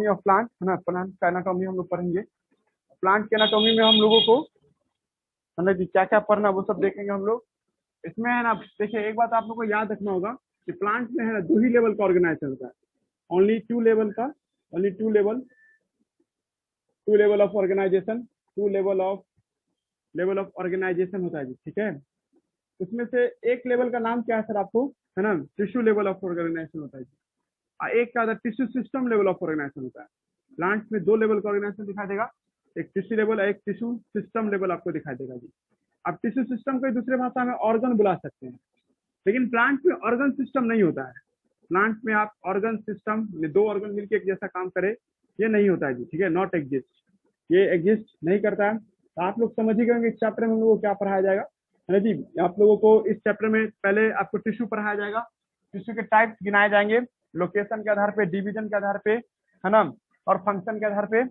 Anatomy of plant है ना, plant का एनाटॉमी हम लोग पढ़ेंगे। प्लांट के एनाटॉमी में हम लोगों को है ना जी क्या क्या पढ़ना वो सब देखेंगे हम लोग। इसमें है ना देखिए एक बात आप लोग को याद रखना होगा कि प्लांट में है ना 2 ही लेवल का ऑर्गेनाइजेशन होता है, ओनली 2 लेवल का, only 2 level of organisation, 2 level of organisation होता है जी, ठीक है। उसमें से एक लेवल का नाम क्या है सर आपको, है ना, टिश्यू लेवल ऑफ ऑर्गेनाइजेशन होता है जी। एक क्या होता है tissue system level of organisation होता है। प्लांट में 2 लेवल का ऑर्गेनाइजेशन दिखाई देगा, एक टिश्यू लेवल, एक टिश्यू सिस्टम लेवल आपको दिखाई देगा जी। अब टिश्यू सिस्टम को दूसरे भाषा में ऑर्गन बुला सकते हैं, लेकिन प्लांट में ऑर्गन सिस्टम नहीं होता है। प्लांट में आप ऑर्गन सिस्टम 2 ऑर्गन मिलकर एक जैसा काम करे ये नहीं होता है जी, ठीक है, नॉट एग्जिस्ट, ये एग्जिस्ट नहीं करता है। तो आप लोग समझ ही गए इस चैप्टर में हम लोगों को क्या पढ़ाया जाएगा, है ना जी। आप लोगों को इस चैप्टर में पहले आपको टिश्यू पढ़ाया जाएगा, टिश्यू के टाइप्स गिनाए जाएंगे लोकेशन के आधार पे, डिवीजन के आधार पे, है ना, और फंक्शन के आधार पे।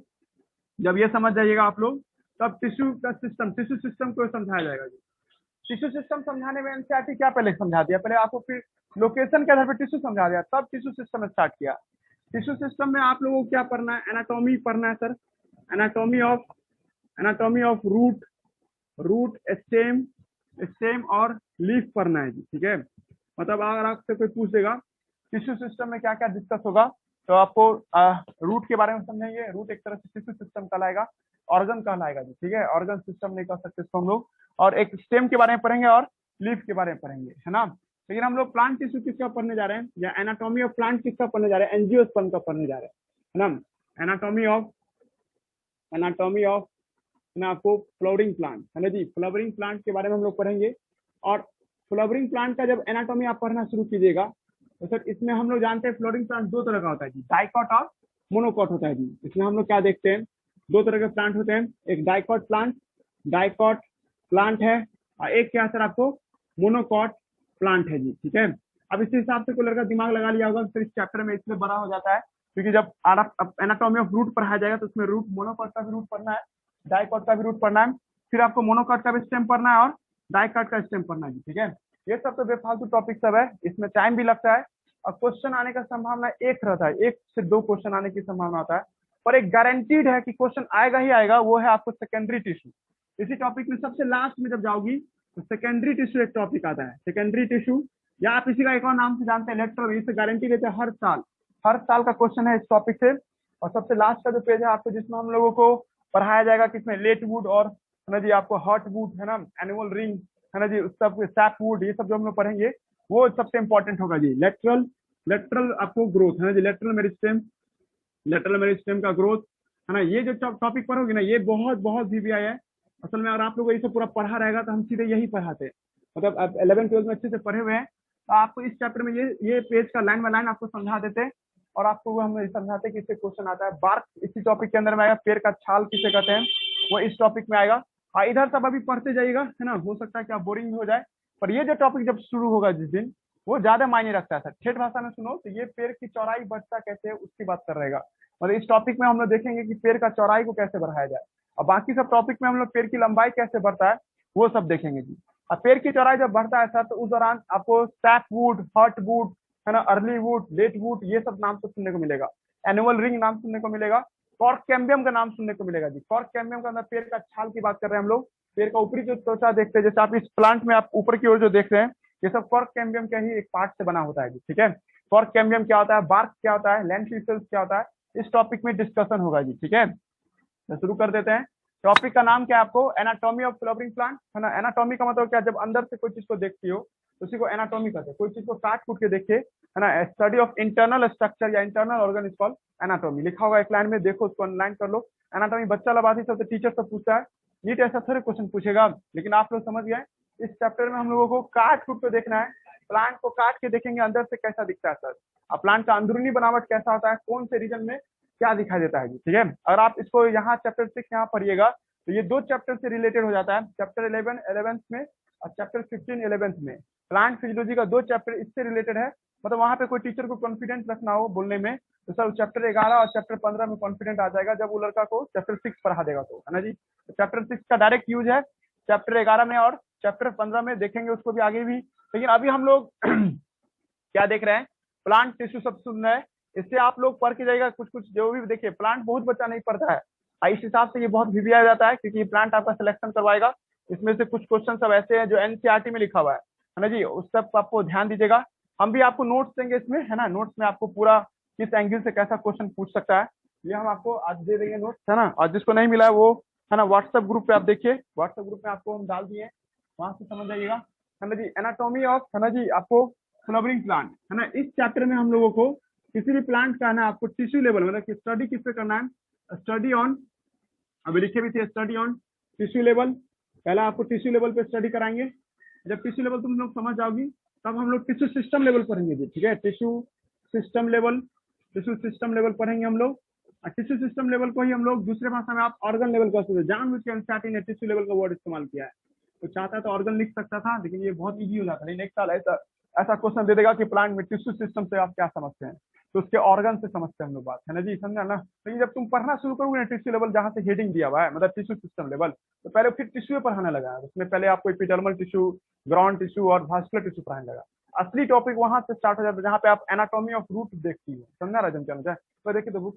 जब ये समझ जाइएगा आप लोग तब टिश्यू का सिस्टम, टिश्यू सिस्टम को समझाया जाएगा जी। टिश्यू सिस्टम समझाने में एनसीईआरटी क्या पहले समझा दिया, पहले आपको फिर लोकेशन के आधार पर टिश्यू समझा दिया, तब टिश्यू सिस्टम स्टार्ट किया। टिश्यू सिस्टम में आप लोगों को क्या पढ़ना है, एनाटॉमी पढ़ना है sir, anatomy of root stem और लीफ पढ़ना है जी, ठीक है। मतलब अगर आपसे कोई पूछ देगा टिश्यू सिस्टम में क्या क्या डिस्कस होगा तो आपको रूट के बारे में समझेंगे, रूट एक तरह से टिश्यू सिस्टम कहलाएगा, ऑर्गन कहलाएगा जी, ठीक है, ऑर्गन सिस्टम नहीं कह सकते इसको हम लोग। और एक स्टेम के बारे में पढ़ेंगे और लीफ के बारे में पढ़ेंगे, है ना। लेकिन हम लोग प्लांट टिश्यू किसका पढ़ने जा रहे हैं, या एनाटॉमी ऑफ प्लांट किसका पढ़ने जा रहे हैं, एंजियोस्पर्म का पढ़ने जा रहे हैं, है ना। एनाटॉमी ऑफ ना आपको फ्लावरिंग प्लांट, है ना जी, फ्लावरिंग प्लांट के बारे में हम लोग पढ़ेंगे। और फ्लावरिंग प्लांट का जब एनाटॉमी आप पढ़ना शुरू कीजिएगा तो सर इसमें हम लोग जानते हैं फ्लावरिंग प्लांट 2 तरह का होता है जी, डाइकॉट और मोनोकॉट होता है जी। इसमें हम लोग क्या देखते हैं, 2 तरह के प्लांट होते हैं, एक डाइकॉट प्लांट है, और एक क्या सर आपको मोनोकॉट प्लांट है जी, ठीक है। अब इसी हिसाब से कोई लड़का दिमाग लगा लिया होगा फिर इस चैप्टर में इसलिए बड़ा हो जाता है क्योंकि जब एनाटॉमी ऑफ रूट पढ़ाया जाएगा तो उसमें रूट मोनोकॉट का भी रूट पढ़ना है, डाइकॉट का भी रूट पढ़ना है, फिर आपको मोनोकॉट का भी स्टेम पढ़ना है और डाइकॉट का स्टेम पढ़ना है, ठीक है। ये सब तो बेफालतू टॉपिक सब है, इसमें टाइम भी लगता है और क्वेश्चन आने का संभावना एक रहता है, 1 से 2 क्वेश्चन आने की संभावना होता है, पर एक गारंटीड है कि क्वेश्चन आएगा ही आएगा, वो है आपको सेकेंडरी टिश्यू। इसी टॉपिक में सबसे लास्ट में जब जाओगी तो सेकेंडरी टिश्यू एक टॉपिक आता है, सेकेंडरी टिश्यू, या आप इसी का एक और नाम से जानते हैं लेटरल, इसे गारंटी देते हैं हर साल का क्वेश्चन है इस टॉपिक से। और सबसे लास्ट का जो पेज है आपको जिसमें हम लोगों को पढ़ाया जाएगा किसमें लेट वुड और है ना जी आपको हॉट वुड, है ना, एनुअल रिंग, है ना जी, उस सब सैप वुड, ये सब जो हम लोग पढ़ेंगे वो सबसे इंपॉर्टेंट होगा जी। लेटरल आपको ग्रोथ, है ना जी, लेटरल मेरिस्टेम का ग्रोथ, है ना। ये जो टॉपिक पढ़ोगे ना ये बहुत VVI है। असल में अगर आप लोग इसे पूरा पढ़ा रहेगा तो हम सीधे यही पढ़ाते हैं, मतलब आप 11-12 में अच्छे से पढ़े हुए हैं तो आपको इस चैप्टर में ये पेज का लाइन बाय लाइन आपको समझा देते हैं और आपको वो हम समझाते कि इससे क्वेश्चन आता है। बार्क इसी टॉपिक के अंदर में आएगा, पेड़ का छाल किसे कहते हैं वो इस टॉपिक में आएगा। इधर सब अभी पढ़ते जाइएगा, है ना, हो सकता है कि आप बोरिंग हो जाए, पर ये जो टॉपिक जब शुरू होगा जिस दिन वो ज्यादा मायने रखता है सर। ठेठ भाषा में सुनो तो ये पेड़ की चौड़ाई बढ़ता कैसे है उसकी बात कर रहेगा, मतलब इस टॉपिक में हम लोग देखेंगे कि पेड़ का चौड़ाई को कैसे बढ़ाया जाए, और बाकी सब टॉपिक में हम लोग पेड़ की लंबाई कैसे बढ़ता है वो सब देखेंगे जी। और पेड़ की चौड़ाई जब बढ़ता है सर तो उस दौरान आपको सैप वुड, हॉट वुड, है ना, अर्ली वुड, लेट वुड, ये सब नाम से सुनने को मिलेगा, एनुअल रिंग नाम सुनने को मिलेगा, कॉर्क कैम्बियम का नाम सुनने को मिलेगा जी। कॉर्क कैम्बियम का अंदर पेड़ का छाल की बात कर रहे हैं हम लोग, पेड़ का ऊपरी जो त्वचा देखते हैं, जैसे आप इस प्लांट में आप ऊपर की ओर जो देख रहे हैं ये सब कॉर्क कैम्बियम का ही एक पार्ट से बना होता है जी, ठीक है। कॉर्क कैम्बियम क्या होता है, बार्क क्या होता है, लेंटिसेल्स क्या होता है, इस टॉपिक में डिस्कशन होगा जी, ठीक है। तो शुरू कर देते हैं। टॉपिक का नाम क्या है आपको, एनाटॉमी ऑफ फ्लावरिंग प्लांट, है ना। एनाटॉमी का मतलब क्या, जब अंदर से कोई चीज को देखती हो तो उसी को एनाटॉमी कहते हैं, कोई चीज को काट कूट के देखिए, है ना, स्टडी ऑफ इंटरनल स्ट्रक्चर या internal organ is called anatomy. लिखा होगा एक लाइन में, देखो उसको अनलाइन कर लो। एनाटॉमी बच्चा लबादी सबसे टीचर सब पूछता है, नीट ऐसा थोड़े क्वेश्चन पूछेगा, लेकिन आप लोग समझ गए इस चैप्टर में हम लोगों को काट कूट के देखना है, प्लांट को काट के देखेंगे अंदर से कैसा दिखता है सर, और प्लांट का अंदरूनी बनावट कैसा होता है, कौन से रीजन में क्या दिखाई देता है जी, ठीक है। अगर आप इसको यहाँ चैप्टर 6 यहाँ पढ़िएगा तो ये 2 चैप्टर से रिलेटेड हो जाता है, चैप्टर 11 में और चैप्टर 15 11 में। प्लांट फिजियोलॉजी का 2 चैप्टर इससे रिलेटेड है, मतलब वहाँ पे कोई टीचर को कॉन्फिडेंस रखना हो बोलने में तो सर चैप्टर 11 और चैप्टर 15 में कॉन्फिडेंट आ जाएगा, जब वो लड़का को चैप्टर 6 पढ़ा देगा तो, है ना जी। तो चैप्टर 6 का डायरेक्ट यूज है चैप्टर 11 में और चैप्टर 15 में, देखेंगे उसको भी आगे भी। लेकिन अभी हम लोग क्या देख रहे हैं, प्लांट टिश्यू सब सुन रहे हैं, इससे आप लोग पढ़ के जाइएगा कुछ कुछ जो भी देखिए प्लांट बहुत बच्चा नहीं पढ़ता है, इस हिसाब से ये बहुत वीवीआई जाता है क्योंकि प्लांट आपका सिलेक्शन करवाएगा। इसमें से कुछ क्वेश्चन सब ऐसे हैं जो एनसीईआरटी में लिखा हुआ है ना जी, उस सब आपको ध्यान दीजिएगा। हम भी आपको नोट्स देंगे इसमें, है ना, नोट्स में आपको पूरा किस एंगल से कैसा क्वेश्चन पूछ सकता है ये हम आपको आज दे देंगे नोट्स, है ना। और जिसको नहीं मिला है वो, है ना, व्हाट्सएप ग्रुप पे आप देखिए, व्हाट्सएप ग्रुप में आपको हम डाल दिए, वहां से समझ जाइएगा, है ना जी। एनाटॉमी ऑफ, है ना जी, आपको फ्लावरिंग प्लांट, है ना, इस चैप्टर में हम लोगों को किसी भी प्लांट का ना आपको टिश्यू लेवल मतलब कि स्टडी किस पे करना है, स्टडी ऑन, अभी लिखे भी थे स्टडी ऑन टिश्यू लेवल। पहला आपको टिश्यू लेवल पे स्टडी कराएंगे, जब टिश्यू लेवल तुम लोग समझ जाओगी तब हम लोग टिश्यू सिस्टम लेवल पढ़ेंगे जी, ठीक है। Tissue system level, tissue system level पढ़ेंगे हम लोग। टिश्यू सिस्टम लेवल को ही हम लोग दूसरे भाषा में आप ऑर्गन लेवल कर सकते हैं। जानबूझ के एनसीईआरटी ने टिश्यू लेवल का वर्ड इस्तेमाल किया है, तो चाहता तो ऑर्गन लिख सकता था, लेकिन ये बहुत इजी हो जाता है। नेक्स्ट साल ऐसा ऐसा क्वेश्चन दे देगा कि प्लांट में टिश्यू सिस्टम से आप क्या समझते हैं, तो उसके ऑर्गन से समझते हैं हम लोग बात, है ना जी, समझा ना। लेकिन जब तुम पढ़ना शुरू करोगे ना टिश्यू लेवल जहाँ से हेडिंग दिया हुआ है मतलब टिश्यू सिस्टम लेवल, तो पहले फिर टिश्यू पढ़ाने लगा है। उसमें पहले आपको एपिडर्मल टिश्यू, ग्राउंड टिश्यू और वास्कुलर टिश्यू पढ़ाने लगा। असली टॉपिक वहां से स्टार्ट हो जाता है जहाँ पे आप एनाटॉमी ऑफ रूट देखती है, समझा राजन क्या, तो देखिए तो बुक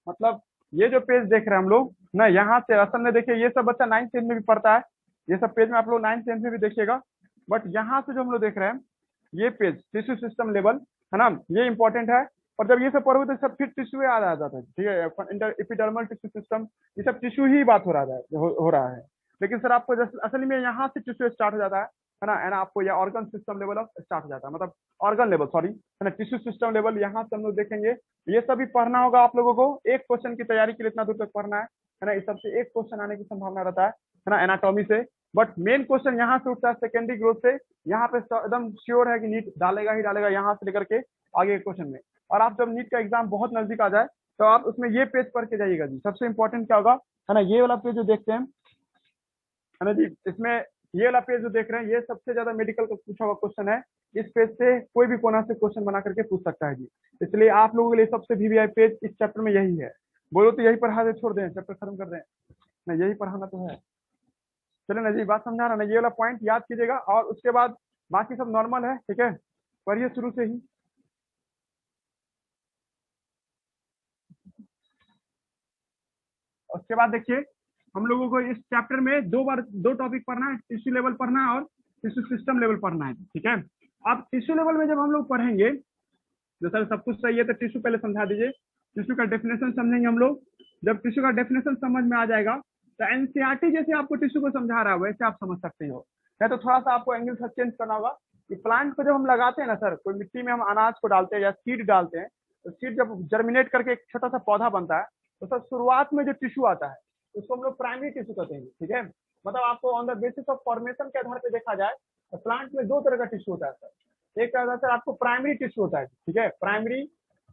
मतलब ये जो पेज देख रहे हैं हम लोग ना, यहाँ से असल में देखिए ये सब बच्चा 9th 10th में भी पढ़ता है, ये सब पेज में आप लोग 9th 10th में भी देखिएगा। बट यहाँ से जो हम लोग देख रहे हैं ये पेज टिश्यू सिस्टम लेवल, है ना, ये इंपॉर्टेंट है। और जब ये सब पढ़ोगे तो सब फिर टिश्यू याद आ जाता है, ठीक है। एपिडर्मल टिश्यू सिस्टम, ये सब टिश्यू ही बात हो रहा है। लेकिन सर आपको असल में यहाँ से टिश्यू स्टार्ट हो जाता है ना, आपको यह organ system level of start हो जाता है, मतलब ऑर्गन लेवल, सॉरी, है ना, टिश्यू सिस्टम लेवल यहाँ से हम लोग देखेंगे। ये सभी पढ़ना होगा आप लोगों को, एक क्वेश्चन की तैयारी के लिए इतना दूर तक पढ़ना है ना। इस सबसे एक क्वेश्चन आने की संभावना रहता है ना, एनाटॉमी से। बट मेन क्वेश्चन यहाँ से उठता है सेकेंडरी ग्रोथ से, यहाँ पे एकदम श्योर है कि नीट डालेगा ही डालेगा यहाँ से लेकर के आगे क्वेश्चन में। और आप जब नीट का एग्जाम बहुत नजदीक आ जाए तो आप उसमें ये पेज पढ़ के जाइएगा जी। सबसे इंपॉर्टेंट क्या होगा, है ना, ये वाला पेज जो देखते हैं, है ना जी, इसमें ये वाला पेज जो देख रहे हैं ये सबसे ज्यादा मेडिकल का पूछा हुआ क्वेश्चन है। इस पेज से कोई भी कोना से क्वेश्चन बना करके पूछ सकता है जी। इसलिए आप लोगों के लिए सबसे वीवीआई पेज इस चैप्टर में यही है। बोलो तो यही पढ़ा दे, छोड़ दें, चैप्टर खत्म कर दें ना, यही पढ़ाना तो है। चले ना जी, बात समझा रहा ना, ये वाला पॉइंट याद कीजिएगा और उसके बाद बाकी सब नॉर्मल है, ठीक है, पढ़िए शुरू से ही। उसके बाद देखिए हम लोगों को इस चैप्टर में दो टॉपिक पढ़ना है, टिश्यू लेवल पढ़ना है और टिश्यू सिस्टम लेवल पढ़ना है, ठीक है। अब टिश्यू लेवल में जब हम लोग पढ़ेंगे, जो सर सब कुछ सही है तो टिश्यू पहले समझा दीजिए, टिश्यू का डेफिनेशन समझेंगे हम लोग। जब टिश्यू का डेफिनेशन समझ में आ जाएगा तो एनसीईआरटी जैसे आपको टिश्यू को समझा रहा है वैसे आप समझ सकते हो। या तो थोड़ा सा आपको एंगल से चेंज करना होगा कि प्लांट को जब हम लगाते हैं ना सर, कोई मिट्टी में हम अनाज को डालते हैं या सीड डालते हैं, तो सीड जब जर्मिनेट करके एक छोटा सा पौधा बनता है तो सर शुरुआत में जो टिश्यू आता है उसको हम लोग प्राइमरी टिश्यू कहते हैं, ठीक है। मतलब आपको on the basis of formation के आधार पर देखा जाए तो प्लांट में दो तरह का टिश्यू होता है सर। एक क्या होता है सर आपको प्राइमरी टिश्यू होता है, ठीक है, प्राइमरी,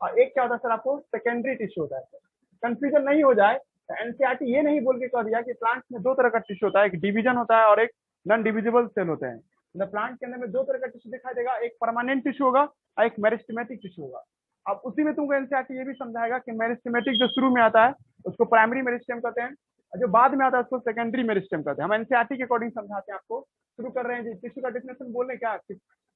और एक क्या होता है सर आपको सेकेंडरी टिश्यू होता है सर। कंफ्यूजन नहीं हो जाए तो एनसीईआरटी ये नहीं बोल के कह दिया कि प्लांट में दो तरह का टिश्यू होता है, एक डिवीजन होता है और एक नॉन डिविजिबल सेल होते हैं। मतलब प्लांट के अंदर में दो तरह का टिश्यू दिखाई देगा, एक परमानेंट टिश्यू होगा और एक मेरिस्टेमेटिक टिश्यू होगा। अब उसी में तुमको एनसीईआरटी ये भी समझाएगा कि मेरिस्टेमेटिक जो शुरू में आता है उसको प्राइमरी मेरिस्टेम कहते हैं, और जो बाद में आता है उसको सेकेंडरी मेरिस्टेम कहते हैं। हम एनसीईआरटी के अकॉर्डिंग समझाते हैं आपको। शुरू कर रहे हैं जी, टिश्यू का डेफिनेशन बोलने क्या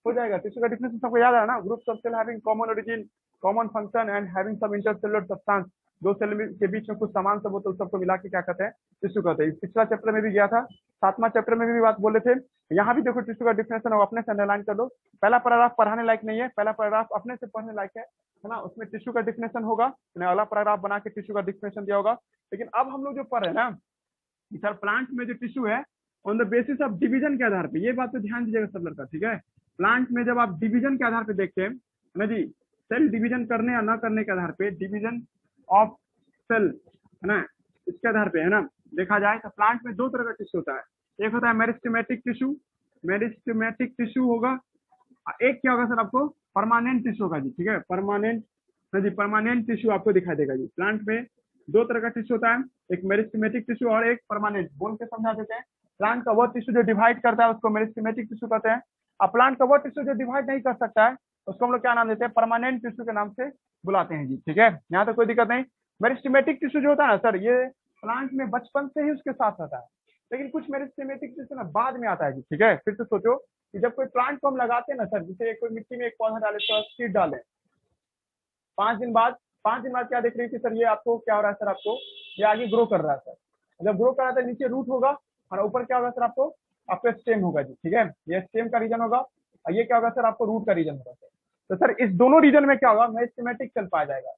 हो जाएगा। टिश्यू का डेफिनेशन सबको याद है ना, groups of cell having common origin, common function and having some intercellular substance, दो सेल के बीच में कुछ सामान सब हो तो सबको मिला के क्या कहते हैं, टिश्यू कहते हैं। पिछला चैप्टर में भी गया था, 7वां चैप्टर में भी बात बोले थे। यहाँ भी देखो टिश्यू का डेफिनेशन हो, अपने से अंडरलाइन कर दो। पहला पैराग्राफ पढ़ाने लायक नहीं है, पहला पैराग्राफ अपने से पढ़ने लायक है ना। उसमें टिश्यू का डेफिनेशन होगा, अगला पैराग्राफ बना के टिश्यू का डेफिनेशन दिया होगा। लेकिन अब हम लोग जो पढ़ रहे हैं ना सर, प्लांट में जो टिश्यू है on the basis of division के आधार पे, ये बात तो ध्यान दीजिएगा सब लड़का, ठीक है। प्लांट में जब आप डिवीजन के आधार पे देखते हैं ना जी, सेल डिवीजन करने या ना करने के आधार पे, डिवीजन ऑफ सेल, है ना, इसके आधार पे, है ना, देखा जाए तो प्लांट में दो तरह का टिश्यू होता है। एक होता है मेरिस्टेमेटिक टिश्यू, मेरिस्टेमेटिक टिश्यू होगा। एक क्या होगा सर आपको, परमानेंट टिश्यू होगा जी, ठीक है, परमानेंट, हाँ जी, परमानेंट टिश्यू आपको दिखाई देगा जी। प्लांट में दो तरह का टिश्यू होता है, एक मेरिस्टेमेटिक टिश्यू और एक परमानेंट। बोल के समझा देते हैं, प्लांट का वो टिश्यू जो डिवाइड करता है उसको मेरिस्टेमेटिक टिश्यू कहते हैं। अब प्लांट का वो टिश्यू जो डिवाइड नहीं कर सकता है उसको हम लोग क्या नाम देते हैं, परमानेंट टिश्यू के नाम से बुलाते हैं जी, ठीक है। यहाँ तो कोई दिक्कत नहीं। मेरिस्टेमेटिक टिश्यू जो होता है ना सर, ये प्लांट में बचपन से ही उसके साथ रहता है, लेकिन कुछ मेरिस्टेमेटिक टिश्यू ना बाद में आता है जी, ठीक है। फिर से सोचो, कि जब कोई प्लांट को हम लगाते हैं ना सर, जैसे कोई मिट्टी में एक पौधा डाले तो सीड डालें, 5 दिन बाद क्या देख रही है कि सर ये आपको क्या हो रहा है सर, आपको ये आगे ग्रो कर रहा है सर। जब ग्रो कर रहा है तो नीचे रूट होगा और ऊपर क्या होगा सर, आपको आपका स्टेम होगा जी, ठीक है, ये स्टेम का रीजन होगा और ये क्या होगा सर, आपको रूट का रीजन होगा सर। तो सर इस दोनों रीजन में क्या होगा, मेरिस्टेमेटिक चल पाया जाएगा।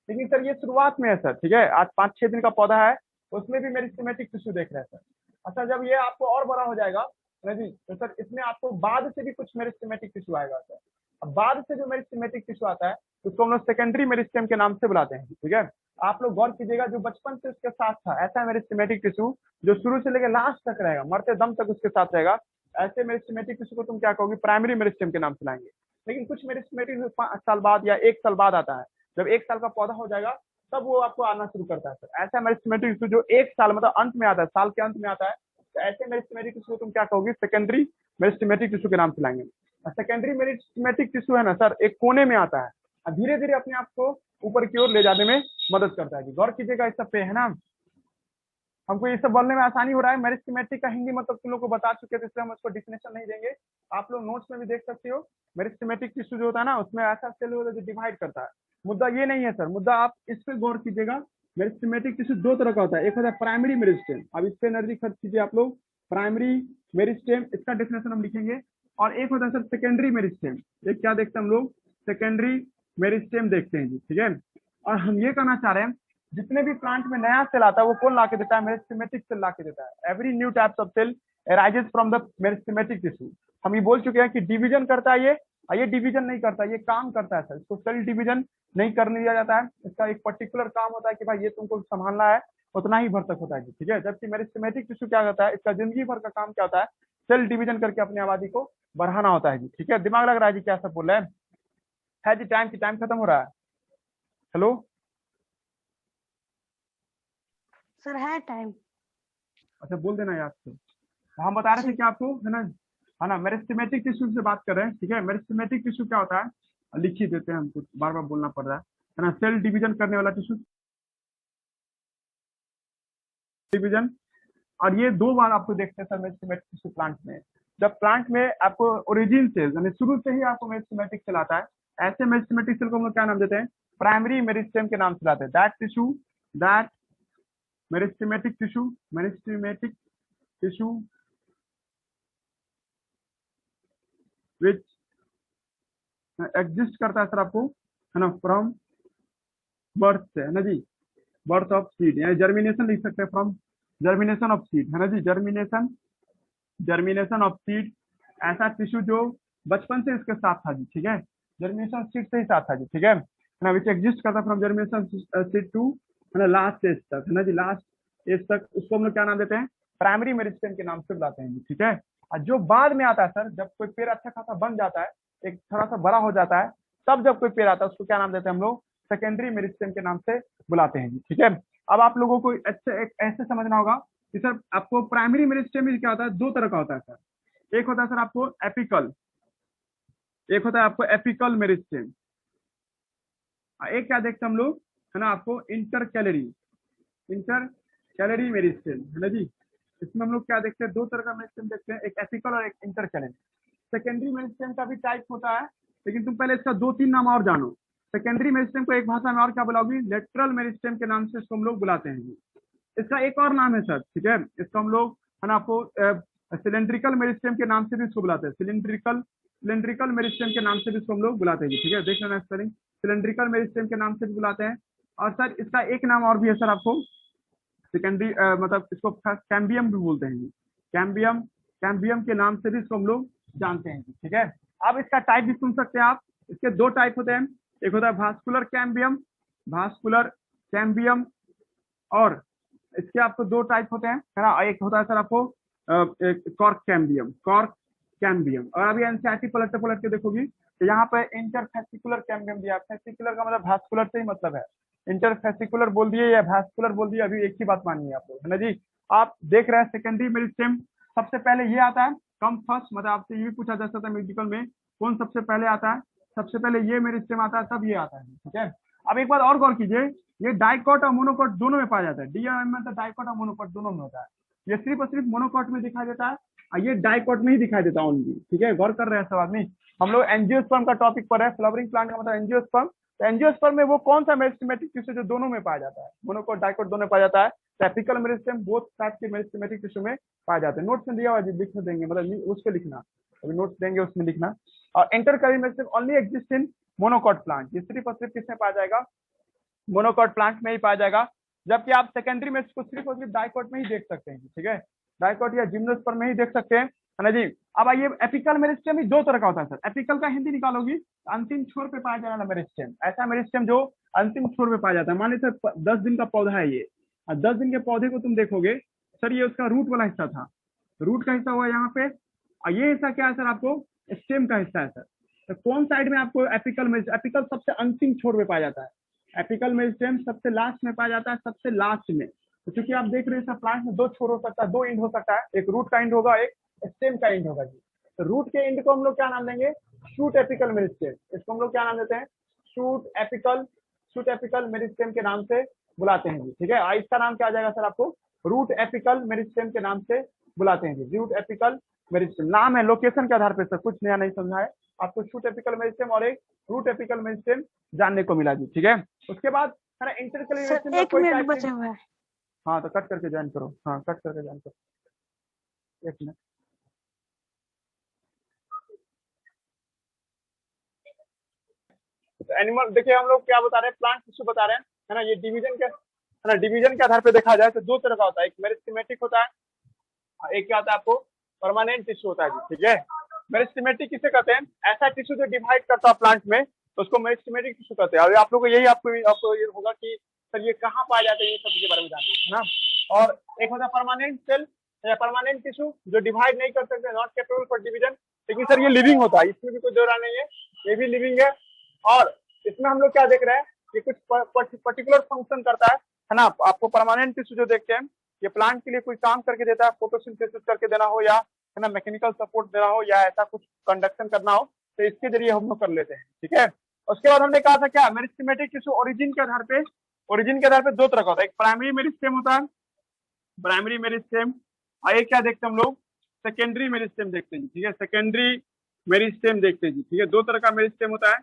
लेकिन सर ये शुरुआत में है सर, ठीक है, आज 5-6 दिन का पौधा है, उसमें भी मेरिस्टेमेटिक टिश्यू देख रहे हैं सर। अच्छा, जब ये आपको और बड़ा हो जाएगा ना जी, तो सर इसमें आपको बाद से भी कुछ मेरिस्टेमेटिक टिश्यू आएगा सर। अब बाद से जो मेरिस्टेमेटिक टिश्यू आता है उसको हम लोग सेकेंडरी मेरिस्टेम के नाम से बुलाते हैं, ठीक है। आप लोग गौर कीजिएगा, जो बचपन से उसके साथ था ऐसा मेरिस्टेमेटिक टिश्यू जो शुरू से लेकर लास्ट तक रहेगा, मरते दम तक उसके साथ रहेगा, ऐसे मेरिस्टेमेटिक टिश्यू को तुम क्या कहोगे, प्राइमरी मेरिस्टेम के नाम से लाएंगे। लेकिन कुछ मेरिस्टेमेटिक 5 साल बाद या 1 साल बाद आता है, जब 1 साल का पौधा हो जाएगा तब वो आपको आना शुरू करता है सर। ऐसा मेरिस्टेमेटिक टिश्यू जो 1 साल मतलब अंत में आता है, साल के अंत में आता है, तो ऐसे मेरिस्टेमेटिक टिश्यू को तुम क्या कहोगे, सेकेंडरी मेरिस्टेमेटिक टिश्यू के नाम से लाएंगे। सेकेंडरी मेरिस्टेमेटिक टिश्यू है ना सर, एक कोने में आता है, धीरे धीरे अपने आप को ऊपर की ओर ले जाने में मदद करता है जी। गौर कीजिएगा इस सब पे, है ना। हमको ये सब बोलने में आसानी हो रहा है। मेरिस्टेमेटिक का हिंदी मतलब तुम लोग को बता चुके थे, इसलिए हम उसको डिफिनेशन नहीं देंगे, आप लोग नोट्स में भी देख सकते हो। मेरिस्टेमेटिक टिश्यू जो होता है ना, उसमें ऐसा सेल होता है जो डिवाइड करता है। मुद्दा ये नहीं है सर, मुद्दा आप इस पे गौर कीजिएगा। मेरिस्टेमेटिक टिश्यू 2 तरह का होता है, एक होता है प्राइमरी मेरिस्टेम, अब इस पे एनर्जी खर्च कीजिए आप लोग। प्राइमरी मेरिस्टेम, इसका डेफिनेशन हम लिखेंगे। और एक होता है सर सेकेंडरी मेरिस्टेम, एक क्या देखते हैं हम लोग, सेकेंडरी मेरिस्टेम देखते हैं जी, ठीक है। और हम ये कहना चाह रहे हैं, जितने भी प्लांट में नया सेल आता है वो कौन ला के देता है, मेरिस्टेमेटिक सेल ला के देता है। Every new types of cell arises from the meristematic tissue. हम ये बोल चुके हैं कि डिवीजन करता है ये, और ये डिवीजन नहीं करता, ये काम करता है सर, इसको सेल डिवीजन नहीं करने दिया जाता है। इसका एक पर्टिकुलर काम होता है कि भाई ये तुमको संभालना है, उतना ही भर तक होता है, ठीक है। जबकि मेरिस्टेमेटिक टिश्यू क्या करता है, इसका जिंदगी भर का काम क्या होता है, सेल डिवीजन करके अपनी आबादी को बढ़ाना होता है जी, ठीक है। दिमाग लग रहा है जी, क्या सब बोल रहे हैं, है जी। टाइम खत्म हो रहा है। हेलो सर, है टाइम। अच्छा, बोल देना याद से। हम बता रहे थे कि आपको, है ना, मेरिस्टेमेटिक टिश्यू से बात कर रहे हैं, ठीक है। मेरिस्टेमेटिक टिश्यू क्या होता है, लिख ही देते हैं, हमको बार बार बोलना पड़ रहा है ना। सेल डिवीजन करने वाला टिश्यू डिवीजन। और ये 2 बार आपको देखते हैं सर मेरिस्टेमेटिक टिश्यू प्लांट में। जब प्लांट में आपको ओरिजिन से यानी शुरू से ही आपको मेरिस्टेमेटिक सेल आता है, ऐसे मेरिस्टेमेटिक सेल को हम लोग क्या नाम देते हैं, प्राइमरी मेरिस्टेम के नाम से लाते हैं। That meristematic tissue which exist करता है सर आपको, है ना, फ्रॉम बर्थ से, है ना जी, बर्थ ऑफ सीड, यानी जर्मिनेशन लिख सकते हैं, फ्रॉम जर्मिनेशन ऑफ सीड, है ना जी, जर्मिनेशन ऑफ सीड। ऐसा टिश्यू जो बचपन से इसके साथ था जी, ठीक है, जर्मिनेशन सीड से ही साथ था जी, ठीक है ना, विच एग्जिस्ट करता फ्रॉम जर्मिनेशन सीड टू, है ना, लास्ट एज तक, है ना जी, लास्ट एज तक। उसको हम लोग क्या नाम देते हैं, प्राइमरी मेरिस्टेम के नाम से बुलाते हैं जी, ठीक है। और जो बाद में आता है सर, जब कोई पेड़ अच्छा खासा बन जाता है, एक थोड़ा सा बड़ा हो जाता है, तब जब कोई पेड़ आता है उसको क्या नाम देते हैं हम लोग, सेकेंडरी मेरिस्टेम के नाम से बुलाते हैं जी, ठीक है। अब आप लोगों को अच्छा एक ऐसे समझना होगा कि सर आपको प्राइमरी मेरिस्टेम में क्या होता है, 2 तरह का होता है सर। एक होता है सर आपको एपिकल, एक होता है आपको एपिकल मेरिस्टेम। एक क्या देखते हैं हम लोग, है ना, आपको इंटर कैलरी मेरिस्टेम, है ना जी। इसमें हम लोग क्या देखते हैं, 2 तरह का मेरिस्टेम देखते हैं, एक एपिकल और एक इंटर कैलरी। सेकेंडरी मेरिस्टेम का भी टाइप होता है, लेकिन तुम पहले इसका 2-3 नाम और जानो। सेकेंडरी मेरिस्टेम को एक भाषा में और क्या बुलाओगी, लेटरल मेरिस्टेम के नाम से इसको हम लोग बुलाते हैं। इसका एक और नाम है सर, ठीक है, इसको हम लोग, है ना, आपको सिलेंड्रिकल मेरिस्टेम के नाम से भी इसको बुलाते हैं, सिलेंड्रिकल मेरिस्टेम के नाम से भी इसको हम लोग बुलाते हैं, ठीक है। देख लेना स्पेलिंग, सिलेंड्रिकल मेरिस्टेम के नाम से भी बुलाते हैं। और सर इसका एक नाम और भी है सर, आपको सेकेंडरी मतलब इसको कैम्बियम भी बोलते हैं, कैम्बियम के नाम से भी इसको हम लोग जानते हैं, ठीक है। अब इसका टाइप भी सुन सकते हैं आप, इसके 2 टाइप होते हैं, एक होता है भास्कुलर कैम्बियम, और इसके आपको 2 टाइप होते हैं, है ना। एक होता है सर आपको कॉर्क कैम्बियम। और अभी एनसीईआरटी पलट के देखोगी तो यहाँ पे इंटरफेसिकुलर कैम्बियम दिया। फेसिकुलर का मतलब भास्कुलर से ही मतलब है, इंटरफेसिकुलर बोल दिए या भास्कुलर बोल दिए, अभी एक ही बात मानिए आप लोग, है ना जी। आप देख रहे हैं सेकेंडरी मेरिस्टेम, सबसे पहले ये आता है, कम फर्स्ट, मतलब आपसे ये भी पूछा जा सकता है मेडिकल में, कौन सबसे पहले आता है, सबसे पहले ये मेरिस्टेम आता है, तब ये आता है, ठीक है। अब एक बात और गौर कीजिए, ये डाइकॉट और मोनोकॉट दोनों में पाया जाता है, डीएम में तो डाइकॉट और मोनोकॉट दोनों में होता है। ये सिर्फ और सिर्फ मोनोकॉट में दिखाई देता है और ये डाइकॉट में ही दिखाई देता है ओनली। ठीक है, गौर कर रहे हैं सब आदमी। हम लोग एंजियोस्पर्म का टॉपिक पर है, फ्लावरिंग प्लांट का मतलब एंजियोस्पर्म। तो एंजियोस्पर्म में वो कौन सा मेरिस्टेमेटिक टिश्यू जो दोनों में पाया जाता है, मोनोकॉट डाइकॉट दोनों में पाया जाता है। एपिकल मेरिस्टेम बोथ टाइप के मेरिस्टेमेटिक टिश्यू में पाए जाते हैं। नोट्स में दिया हुआ जी, लिख देंगे, मतलब उस पे लिखना, अभी नोट्स देंगे उसमें लिखना। और intercalary meristem only exist in monocot plant, ये सिर्फ और सिर्फ किसमें पाया जाएगा, मोनोकॉट प्लांट में ही पाया जाएगा। जबकि आप सेकेंडरी में इसको सिर्फ और सिर्फ डाइकॉट में ही देख सकते हैं। ठीक है, डाइकॉट या जिम्नोस्पर्म में ही देख सकते हैं, है ना जी। अब आइए, एपिकल मेरिस्टेम ही दो तरह का होता है सर। एपिकल का हिंदी निकालोगी, अंतिम छोर पे पाया जाने वाला मेरिस्टेम, ऐसा मेरिस्टेम जो अंतिम छोर पे पाया जाता है। मान लीजिए सर 10 दिन का पौधा है ये, और 10 दिन के पौधे को तुम देखोगे सर, ये उसका रूट वाला हिस्सा था, रूट का हिस्सा हुआ यहाँ पे, और ये हिस्सा क्या है सर, आपको स्टेम का हिस्सा है सर। तो कौन साइड में आपको एपिकल मेरिस्टेम, एपिकल सबसे अंतिम छोर पे पाया जाता है, एपिकल मेरिस्टेम सबसे लास्ट में पाया जाता है, सबसे लास्ट में। तो क्योंकि आप देख रहे हैं सर, प्लांट में दो छोर हो सकता है, दो एंड हो सकता है, एक रूट का एंड होगा, एक स्टेम का एंड होगा जी। तो रूट के एंड को हम लोग क्या नाम देंगे, शूट एपिकल मेरिस्टेम। इसको हम लोग क्या नाम देते हैं, शूट एपिकल मेरिस्टेम के नाम से बुलाते हैं जी। ठीक है, और इसका नाम क्या आ जाएगा सर, आपको रूट एपिकल मेरिस्टेम के नाम से बुलाते हैं जी। रूट एपिकल मेरिस्टेम नाम है, लोकेशन के आधार पर सर, कुछ नया नहीं समझा है आपको। शूट एपिकल मेरिस्टेम और एक रूट एपिकल मेरिस्टेम जानने को मिला जी। ठीक है, उसके बाद इंटरकैरी सर मेरिस्टेम का 1 कोई मिनट टाइप बचा हुआ है। हाँ, तो कट करके ज्वाइन करो, हाँ कट करके ज्वाइन करो, 1 मिनट। तो एनिमल देखिए, हम लोग क्या बता रहे हैं, प्लांट टिश्यू बता रहे हैं, है ना। ये डिवीजन के, है ना, डिवीजन के आधार पे देखा जाए तो दो तरह का होता है, एक मेरिस्टेमेटिक होता है, एक क्या होता है आपको, परमानेंट टिश्यू होता है। ठीक है, मेरिस्टेमेटिक किसे कहते हैं, ऐसा टिश्यू जो डिवाइड करता है प्लांट में, तो उसको मेरिस्टेमेटिक टिश्यू कहते हैं। और आप लोग को यही आपको ये होगा कि सर ये कहाँ पाया जाता है, ये सब के बारे में जानना है ना। और एक होता है परमानेंट सेल या परमानेंट टिश्यू जो डिवाइड नहीं कर सकते, नॉट कैपेबल फॉर डिवीजन, लेकिन सर ये लिविंग होता है, इसमें भी कोई दो राय नहीं है, ये भी लिविंग है। और इसमें हम लोग क्या देख रहे हैं, ये कुछ पर्टिकुलर फंक्शन करता है ना। आपको परमानेंट टिश्यू जो देखते हैं, ये प्लांट के लिए कोई काम करके देता है, फोटोसिंथेसिस करके देना हो, या है ना मैकेनिकल सपोर्ट देना हो, या ऐसा कुछ कंडक्शन करना हो, तो इसके जरिए हम लोग कर लेते हैं। ठीक है, उसके बाद हमने कहा था क्या, मेरिस्टेमेटिक टिश्यू ओरिजिन के आधार पे दो तरह का होता है, एक प्राइमरी मेरिस्टेम होता है, प्राइमरी मेरिस्टेम, और एक क्या देखते हैं हम लोग, सेकेंडरी मेरिस्टेम देखते हैं। ठीक है, सेकेंडरी मेरिस्टेम देखते हैं जी। ठीक है, दो तरह का मेरिस्टेम होता है,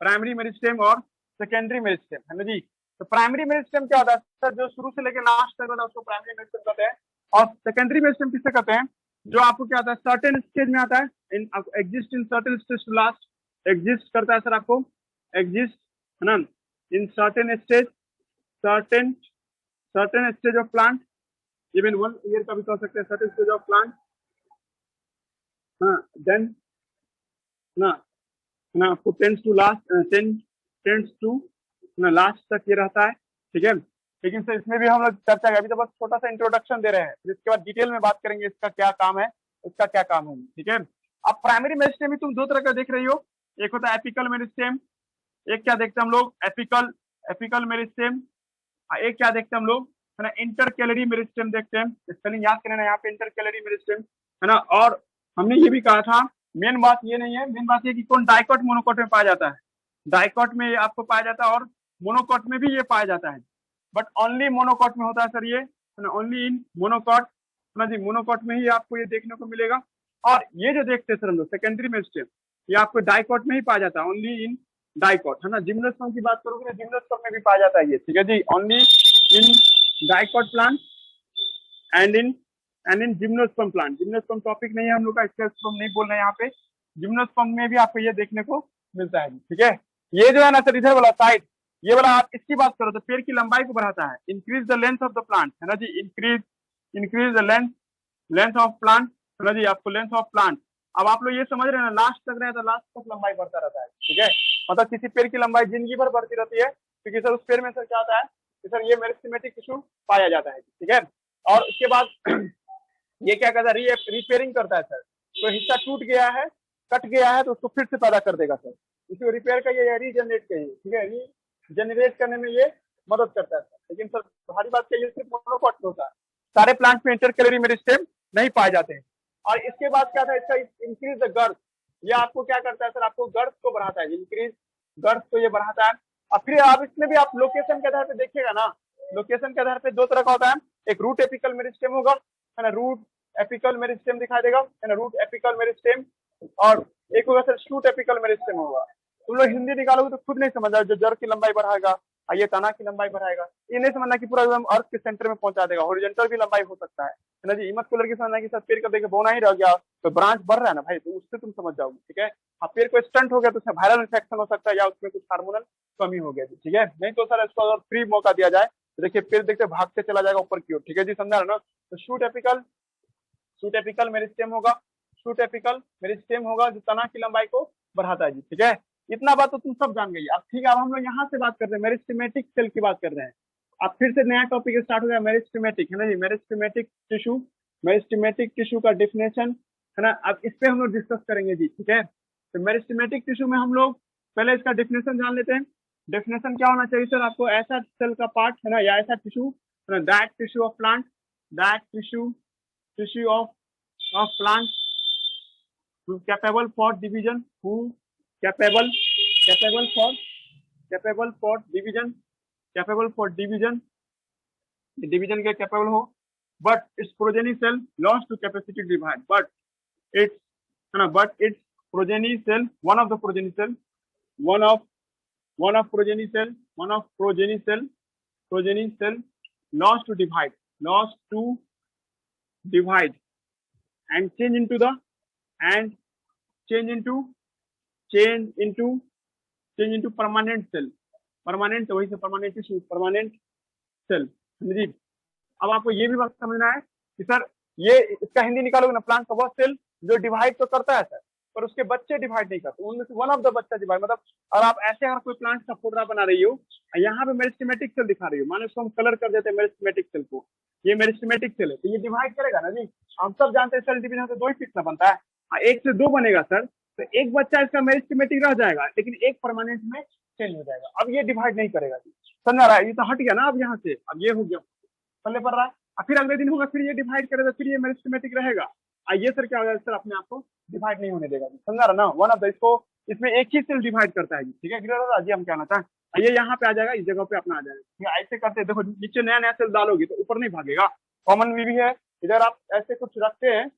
प्राइमरी मेरिस्टेम और सेकेंडरी मेरिस्टेम, है ना जी। तो प्राइमरी मेरिस्टेम क्या होता है सर, जो शुरू से लेकर लास्ट तक होता है उसको प्राइमरी मेरिस्टेम कहते हैं। और सेकेंडरी मेरिस्टेम किसे कहते हैं, जो आपको क्या आता है, सर्टेन स्टेज में आता है, in exist in certain stage to last, exist करता है सर, आपको एग्जिस्ट, है ना, in certain stage, certain stage of plant, even 1 year का भी कह सकते हैं, सर्टेन स्टेज ऑफ प्लांट। हाँ, देन ना आपको टेंस टू लास्ट तक ये रहता है। ठीक है, लेकिन सर इसमें भी हम लोग चर्चा करें, अभी तो बस छोटा सा इंट्रोडक्शन दे रहे हैं, फिर इसके बाद डिटेल में बात करेंगे इसका क्या काम है, इसका क्या काम है। ठीक है, अब प्राइमरी मेरिस्टेम भी तुम दो तरह का देख रही हो, एक होता है एपिकल मेरिस्टेम, एक क्या देखते हैं हम लोग, एपिकल मेरिस्टेम, एक क्या देखते हैं हम लोग, है ना, इंटरकैलरी मेरिस्टेम देखते हैं। स्पेलिंग याद करना, यहाँ पे इंटरकैलरी मेरिस्टेम, है ना। और हमने ये भी कहा था, मेन बात ये नहीं है, मेन बात ये कि कौन डाइकॉट मोनोकॉट में पाया जाता है, डाइकॉट में आपको पाया जाता है और मोनोकॉट में भी ये पाया जाता है, बट ओनली मोनोकॉट में होता है सर, ये है ना, ओनली इन मोनोकॉट, है ना जी, मोनोकॉट में ही आपको ये देखने को मिलेगा। और ये जो देखते हैं सर हम लोग सेकेंडरी मेरिस्टेम, ये आपको डाइकॉट में ही पाया जाता है, ओनली इन डाइकॉट, है ना। जिम्नोस्पर्म की बात करोगे तो जिम्नोस्पर्म में भी पाया जाता है ये। ठीक है जी, only in dicot plant and in gymnosperm plant. Gymnosperm topic नहीं है हम लोग का, इसका नहीं बोल रहे हैं यहाँ पे, जिम्नोस्पर्म में भी आपको ये देखने को मिलता है। ठीक है, ये जो है ना सर, इधर वाला साइड, ये वाला आप इसकी बात करो तो पेड़ की लंबाई को बढ़ाता है, increase the length of the plant, है ना जी, increase the length of plant, है ना जी, आपको लेंथ ऑफ प्लांट। अब आप लोग ये समझ रहे हैं ना, लास्ट तक रहे तो लास्ट तक लंबाई बढ़ता रहता है। ठीक है, मतलब किसी पेड़ की लंबाई जिंदगी भर बढ़ती रहती है, क्योंकि सर उस पेड़ में सर क्या होता है कि सर ये मेरिस्टेमेटिक टिश्यू पाया जाता है। ठीक है, और उसके बाद ये क्या करता है, रिपेयरिंग करता है सर, तो हिस्सा टूट गया है, कट गया है, तो उसको फिर से पैदा कर देगा सर, इसको रिपेयर का ये रीजनरेट कहिए। ठीक है, रीजनरेट करने में ये मदद करता है। लेकिन सर भारी बात कहिए, सिर्फ मोनोकॉट होता है, सारे प्लांट में इंटरकैलरी मेरिस्टेम नहीं पाए जाते हैं। और इसके बाद क्या था, इसका इंक्रीज द गर्थ, ये आपको क्या करता है सर, आपको गर्थ को बढ़ाता है, इंक्रीज गर्थ को ये बढ़ाता है। और फिर आप इसमें भी आप लोकेशन के आधार पे देखिएगा ना, लोकेशन के आधार पे दो तरह का होता है, एक रूट एपिकल मेरिस्टेम होगा है ना, रूट एपिकल मेरिस्टेम दिखाई देगा, है ना, रूट एपिकल मेरिस्टेम, और एक होगा सर शूट एपिकल मेरिस्टेम होगा। तुम लोग हिंदी निकालोगे तो खुद नहीं समझ आओ, जो जड़ की लंबाई बढ़ाएगा और ये तना की लंबाई बढ़ाएगा, ये नहीं समझना कि पूरा एकदम अर्थ के सेंटर में पहुंचा देगा, हॉरिजॉन्टल भी लंबाई हो सकता है ना जी। मत को लड़की समझना कि सर पेड़ का देखे बोना ही रह गया तो ब्रांच बढ़ रहा है ना भाई, तो उससे तुम समझ जाओगे, ठीक है। हाँ, पेड़ को स्टंट हो गया तो उसमें वायरल इन्फेक्शन हो सकता है या उसमें कुछ हार्मोनल कमी हो गया, ठीक है। नहीं तो सर इसको अगर फ्री मौका दिया जाए तो देखिए पेड़ देखते भागते चला जाएगा ऊपर की ओर, ठीक है जी, समझा ना। तो शूट एपिकल मेरिस्टेम होगा, शूट एपिकल मेरिस्टेम होगा जो तना की लंबाई को बढ़ाता है जी, ठीक है। इतना बात तो तुम सब जान गई। अब ठीक है, अब हम लोग यहाँ से बात करते हैं, मेरिस्टेमेटिक सेल की बात कर रहे हैं। अब फिर से नया टॉपिक स्टार्ट हो गया, मेरिस्टेमेटिक, है ना जी, मेरिस्टेमेटिक टिश्यू, मेरिस्टेमेटिक टिश्यू का डेफिनेशन, है ना। अब इस पे हम लोग डिस्कस करेंगे जी, ठीक है। तो मेरिस्टेमेटिक टिश्यू में हम लोग पहले इसका डेफिनेशन जान लेते हैं। डेफिनेशन क्या होना चाहिए सर आपको, ऐसा सेल का पार्ट, है ना, या ऐसा टिश्यू, है ना, that tissue of plant, that tissue of plant who capable for division, who capable for division division के capable हो, but its progeny cell lost to capacity to divide, but its progeny cell, one of progeny cell lost to divide and change into permanent cell, permanent, वही से permanent tissue, permanent cell जी। अब आपको ये भी बात समझना है कि सर ये इसका हिंदी निकालोगे ना, प्लांट का वह सेल जो डिवाइड तो करता है सर, पर उसके बच्चे डिवाइड नहीं करते, उनमें से वन ऑफ द बच्चा डिवाइड, मतलब और आप ऐसे अगर कोई प्लांट का फोटो बना रही हो, यहाँ पे मेरिस्टेमेटिक सेल दिखा रही हो, मानो इसको हम कलर कर देते हैं मेरिस्टेमेटिक सेल को, ये मेरिस्टेमेटिक सेल है, तो ये डिवाइड करेगा ना जी। हम सब जानते हैं सेल डिवीजन से दो ही कितना बनता है, एक से दो बनेगा सर, तो एक बच्चा इसका मेरिस्टेमेटिक रह जाएगा लेकिन एक परमानेंट में चेंज हो जाएगा। अब ये डिवाइड नहीं करेगा जी, समझ रहा है, ये तो हट गया ना अब यहाँ से, अब ये हो गया पल्ले पड़ रहा है, और फिर अगले दिन होगा फिर ये डिवाइड करेगा, फिर ये मेरिस्टेमेटिक रहेगा, ये सर क्या होगा सर अपने आप को डिवाइड नहीं होने देगा, समझा रहा ना, वन ऑफ द, इसको इसमें एक ही सेल डिवाइड करता है जी, ठीक है, क्लियर जी हम कहना चाहें, ये यहाँ पे आ जाएगा, इस जगह पे अपना आ जाएगा, ऐसे करते देखो नीचे नया नया सेल डालोगी तो ऊपर नहीं भागेगा, कॉमन भी है, इधर आप ऐसे कुछ रखते हैं,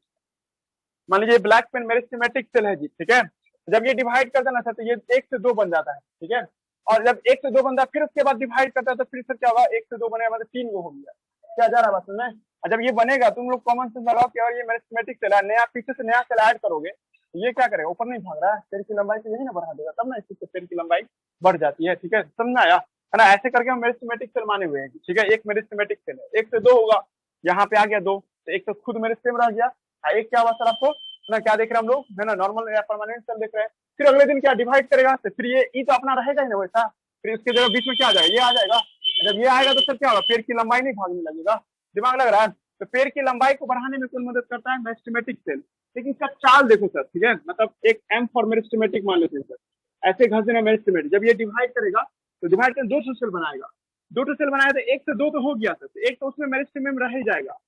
मान लीजिए ब्लैक पेन मेरिस्टेमेटिक सेल है जी, ठीक है, जब ये डिवाइड करता है ना सर तो ये एक से दो बन जाता है, ठीक है, और जब एक से दो बनता है फिर उसके बाद डिवाइड करता है तो फिर सर क्या होगा, एक से दो बनेगा मतलब तीन गो हो गया, क्या जा रहा है बात में। और जब ये बनेगा तुम लोग कॉमन सेंस लगाओ कि और ये मेरिस्टेमेटिक सेल है, नया पीछे से नया सेल ऐड करोगे, ये क्या करेगा, ऊपर नहीं भाग रहा है, पेड़ की लंबाई को यही ना बढ़ा देगा, तब ना इससे पेड़ की लंबाई बढ़ जाती है, ठीक है, समझना आया है ना। ऐसे करके हम मेरिस्टेमेटिक सेल माने हुए हैं, ठीक है, एक मेरिस्टेमेटिक सेल है, एक से दो होगा, यहाँ पे आ गया दो, तो एक तो खुद मेरिस्टेम रह गया, एक क्या हुआ सर आपको ना, क्या देख रहे हैं हम लोग, है ना, नॉर्मल या परमानेंट सेल देख रहे हैं, फिर अगले दिन क्या डिवाइड करेगा, तो फिर ये तो अपना रहेगा ही ना वैसा, फिर इसके जगह बीच में क्या आ जाएगा, ये आ जाएगा, जब ये आएगा तो सर क्या होगा, पेड़ की लंबाई नहीं भागने लगेगा, दिमाग लग रहा है। तो पेड़ की लंबाई को बढ़ाने में कौन मदद करता है, मेरिस्टेमेटिक सेल, लेकिन इसका चाल देखो सर, ठीक है, मतलब एक एम फॉर मेरिस्टेमेटिक मान लेते हैं सर, ऐसे घस देना मेरिस्टेमेटिक, जब ये डिवाइड करेगा तो डिवाइड कर दो सेल बनाएगा, दो सेल बनाया तो एक से दो तो हो गया सर, तो एक तो उसमें मेरिस्टेम रह ही जाएगा,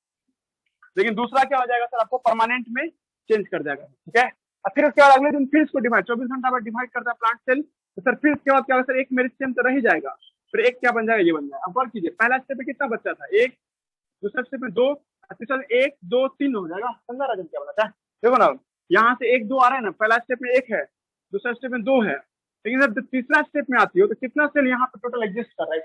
लेकिन दूसरा क्या हो जाएगा सर आपको परमानेंट में चेंज कर जाएगा, ठीक है। और फिर उसके बाद अगले दिन फिर इसको डिवाइड 24 घंटा बाद डिवाइड करता है प्लांट सेल, तो सर फिर उसके बाद क्या होगा सर, एक मेरिस्टेम तो रह ही जाएगा, फिर एक क्या बन जाएगा, ये बन जाएगा। अब वर्क कीजिए, पहला स्टेप में कितना बच्चा था, एक, दूसरा स्टेप में दो, तीसरा एक दो तीन हो जाएगा, समझा राजन क्या बताता है, देखो ना यहाँ से एक दो आ रहा है ना, पहला स्टेप में एक है, दूसरा स्टेप में दो है, लेकिन जब तीसरा स्टेप में आती हो तो कितना सेल यहाँ पे टोटल एग्जिस्ट कर रहा है,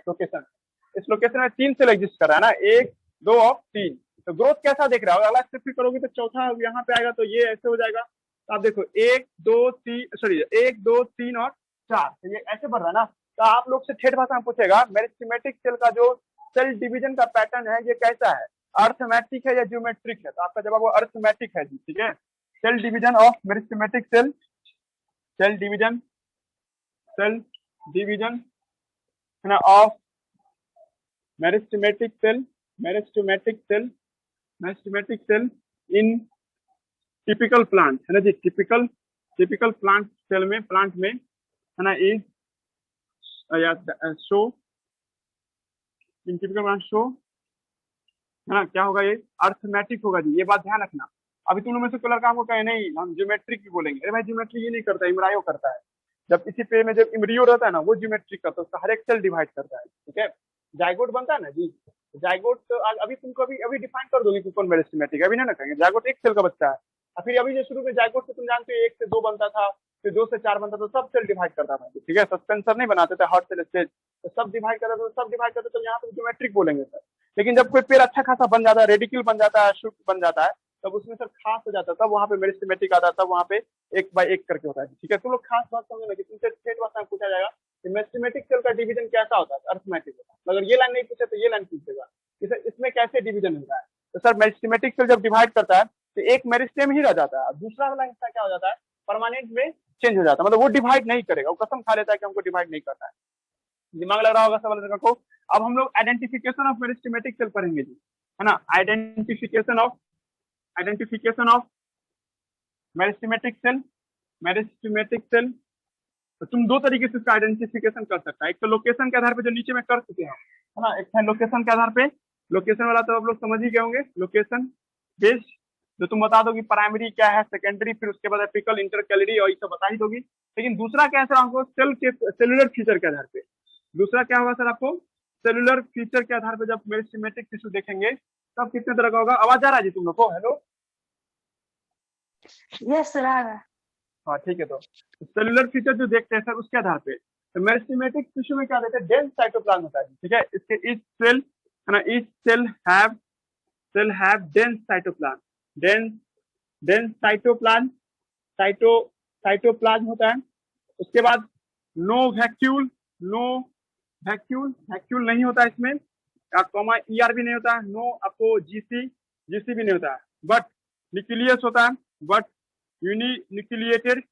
इस लोकेशन में तीन सेल एग्जिस्ट कर रहा है ना, एक दो और तीन, तो ग्रोथ कैसा देख रहा है, अलग स्टेप फिर करोगे तो चौथा यहाँ पे आएगा, तो ये ऐसे हो जाएगा, तो आप देखो एक दो तीन, सॉरी एक दो तीन और चार, तो ये ऐसे बढ़ रहा है ना। तो आप लोग से ठेठ भाषा में पूछेगा मेरिस्टेमेटिक सेल का जो सेल डिवीजन का पैटर्न है ये कैसा है, अर्थमेटिक है या ज्योमेट्रिक है, तो आपका जवाब वो अर्थमेटिक है जी, ठीक है। Cell division of meristematic cell, cell division है ना of meristematic cell in typical plant, है ना जी, टिपिकल प्लांट सेल में, प्लांट में, है ना, is show in typical plant show, है ना, क्या होगा, ये अर्थमेटिक होगा जी, ये बात ध्यान रखना। अभी तुम लोग में से कोई लड़का हमको कहे नहीं हम ज्योमेट्रिक भी बोलेंगे, अरे भाई ज्योमेट्री ये नहीं करता, इम्ब्रायो करता है, जब इसी पेड़ में जब इम्ब्रियो रहता है ना वो ज्योमेट्रिक करता है, उसका हर एक सेल डिवाइड करता है, ठीक है, जाइगोट बनता है ना जी, जाइगोट तो अभी तुमको अभी डिफाइन कर दोगे कि कौन मेरिस्टेमेटिक है, अभी ना कहेंगे। जाइगोट एक सेल का बच्चा है, और फिर अभी जो शुरू में जाइगोट से तुम जानते हो 1 से 2 बनता था, फिर 2 से 4 बनता था, सब सेल डिवाइड करता था, ठीक है। सस्पेंसर नहीं बनाते थे हॉट सेल स्टेज, तो सब डिवाइड करता था, सब डिवाइड करते तो यहाँ पे ज्योमेट्रिक बोलेंगे सर। लेकिन जब कोई पेड़ अच्छा खासा बन जाता है, रेडिकल बन जाता है, शूट बन जाता है, तब उसमें सर खास हो जाता है, तब वहाँ पे मेरिस्टेमेटिक आता है, तब वहाँ पे 1 बाय 1 करके होता है, ठीक है। तुम लोग खास बात समझो ना कि तुमसे स्टेट बात में पूछा जाएगा कि मेरिस्टेमेटिक सेल का डिवीजन कैसा होता है, अरिथमेटिक होता है। अगर ये लाइन नहीं पूछे तो ये लाइन पूछेगा कि सर इसमें कैसे डिवीजन होता है। तो सर मेरिस्टेमेटिक सेल जब डिवाइड करता है तो एक मेरिस्टेम ही रह जाता है, दूसरा वाला हिस्सा क्या हो जाता है, परमानेंट में चेंज हो जाता है, मतलब वो डिवाइड नहीं करेगा, वो कसम खा लेता है कि हमको डिवाइड नहीं करना है। दिमाग लग रहा होगा सवाल को। अब हम लोग आइडेंटिफिकेशन ऑफ मेरिस्टेमेटिक सेल पढ़ेंगे जी, है ना। Identification of meristematic cell. Meristematic cell तो तुम 2 तरीके से इसका आइडेंटिफिकेशन कर सकता है। एक तो लोकेशन के आधार पे जो नीचे में कर चुके हैं, है ना। एक है लोकेशन के आधार पे, लोकेशन वाला तो आप लोग समझ ही गए होंगे, लोकेशन बेस्ड, जो तुम बता दोगी प्राइमरी क्या है, सेकेंडरी, फिर उसके बाद एपिकल, इंटरकैलरी और ये सब बता ही दोगी। लेकिन दूसरा क्या है सर, आपको सेल के सेलुलर फीचर के आधार पे, दूसरा क्या होगा सर, आपको सेलुलर फीचर के आधार पे जब मेरिस्टेमेटिक टिश्यू देखेंगे तब कितने तरह का होगा। आवाज आ रहा है जी तुम लोग को? हेलो, यस सर आ रहा है। हाँ ठीक है। तो सेलुलर फीचर जो देखते हैं सर उसके आधार पे, तो मेरिस्टेमेटिक टिश्यू में क्या देते हैं, डेंस साइटोप्लाज्म होता है, ठीक है। इसके ईच सेल, है ना, each cell have dense cytoplasm, dense cytoplasm होता है। उसके बाद नो वैक्यूल नहीं होता है इसमें, कॉमा ईआर भी नहीं होता है, नो आपको जीसी भी नहीं होता है, बट न्यूक्लियस होता है, बट यूनिन्यूक्लिएटेड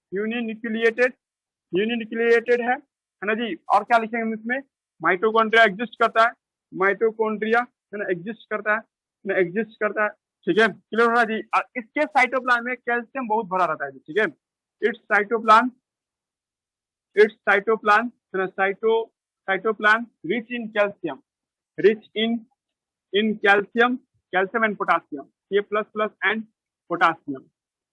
है ना जी। और क्या लिखेंगे हम इसमें, माइटोकॉन्ड्रिया एग्जिस्ट करता है, माइटोकॉन्ड्रिया है ना एग्जिस्ट करता है, ठीक है। क्लियर हो रहा है जी। और इसके साइटोप्लाज्म में कैल्शियम बहुत भरा रहता है जी, ठीक है। इट्स साइटोप्लाज्म है ना, cytoplasm rich in calcium and potassium, ये प्लस एंड पोटासियम,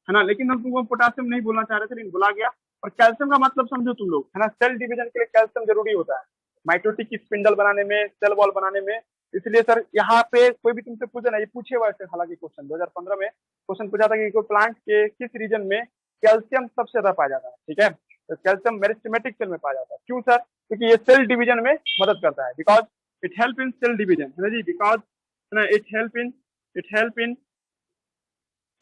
है ना। लेकिन हम तुमको पोटासियम नहीं बोलना चाह रहे थे, लेकिन बोला गया। और कैल्शियम का मतलब समझो तुम लोग, है ना, सेल डिवीजन के लिए कैल्शियम जरूरी होता है, माइटोटिक की स्पिंडल बनाने में, सेल वॉल बनाने में। इसलिए सर यहाँ पे कोई भी तुमसे पूछे ना, ये पूछे हुआ है हालांकि क्वेश्चन 2015 में क्वेश्चन पूछा था कि कोई प्लांट के किस रीजन में कैल्शियम सबसे ज्यादा पाया जाता है, ठीक है। तो कैल्शियम मेरिस्टेमेटिक सेल में पाया जाता है। क्यों सर? क्योंकि ये सेल डिवीजन में मदद करता है, because it help in cell division, है ना जी, because it help in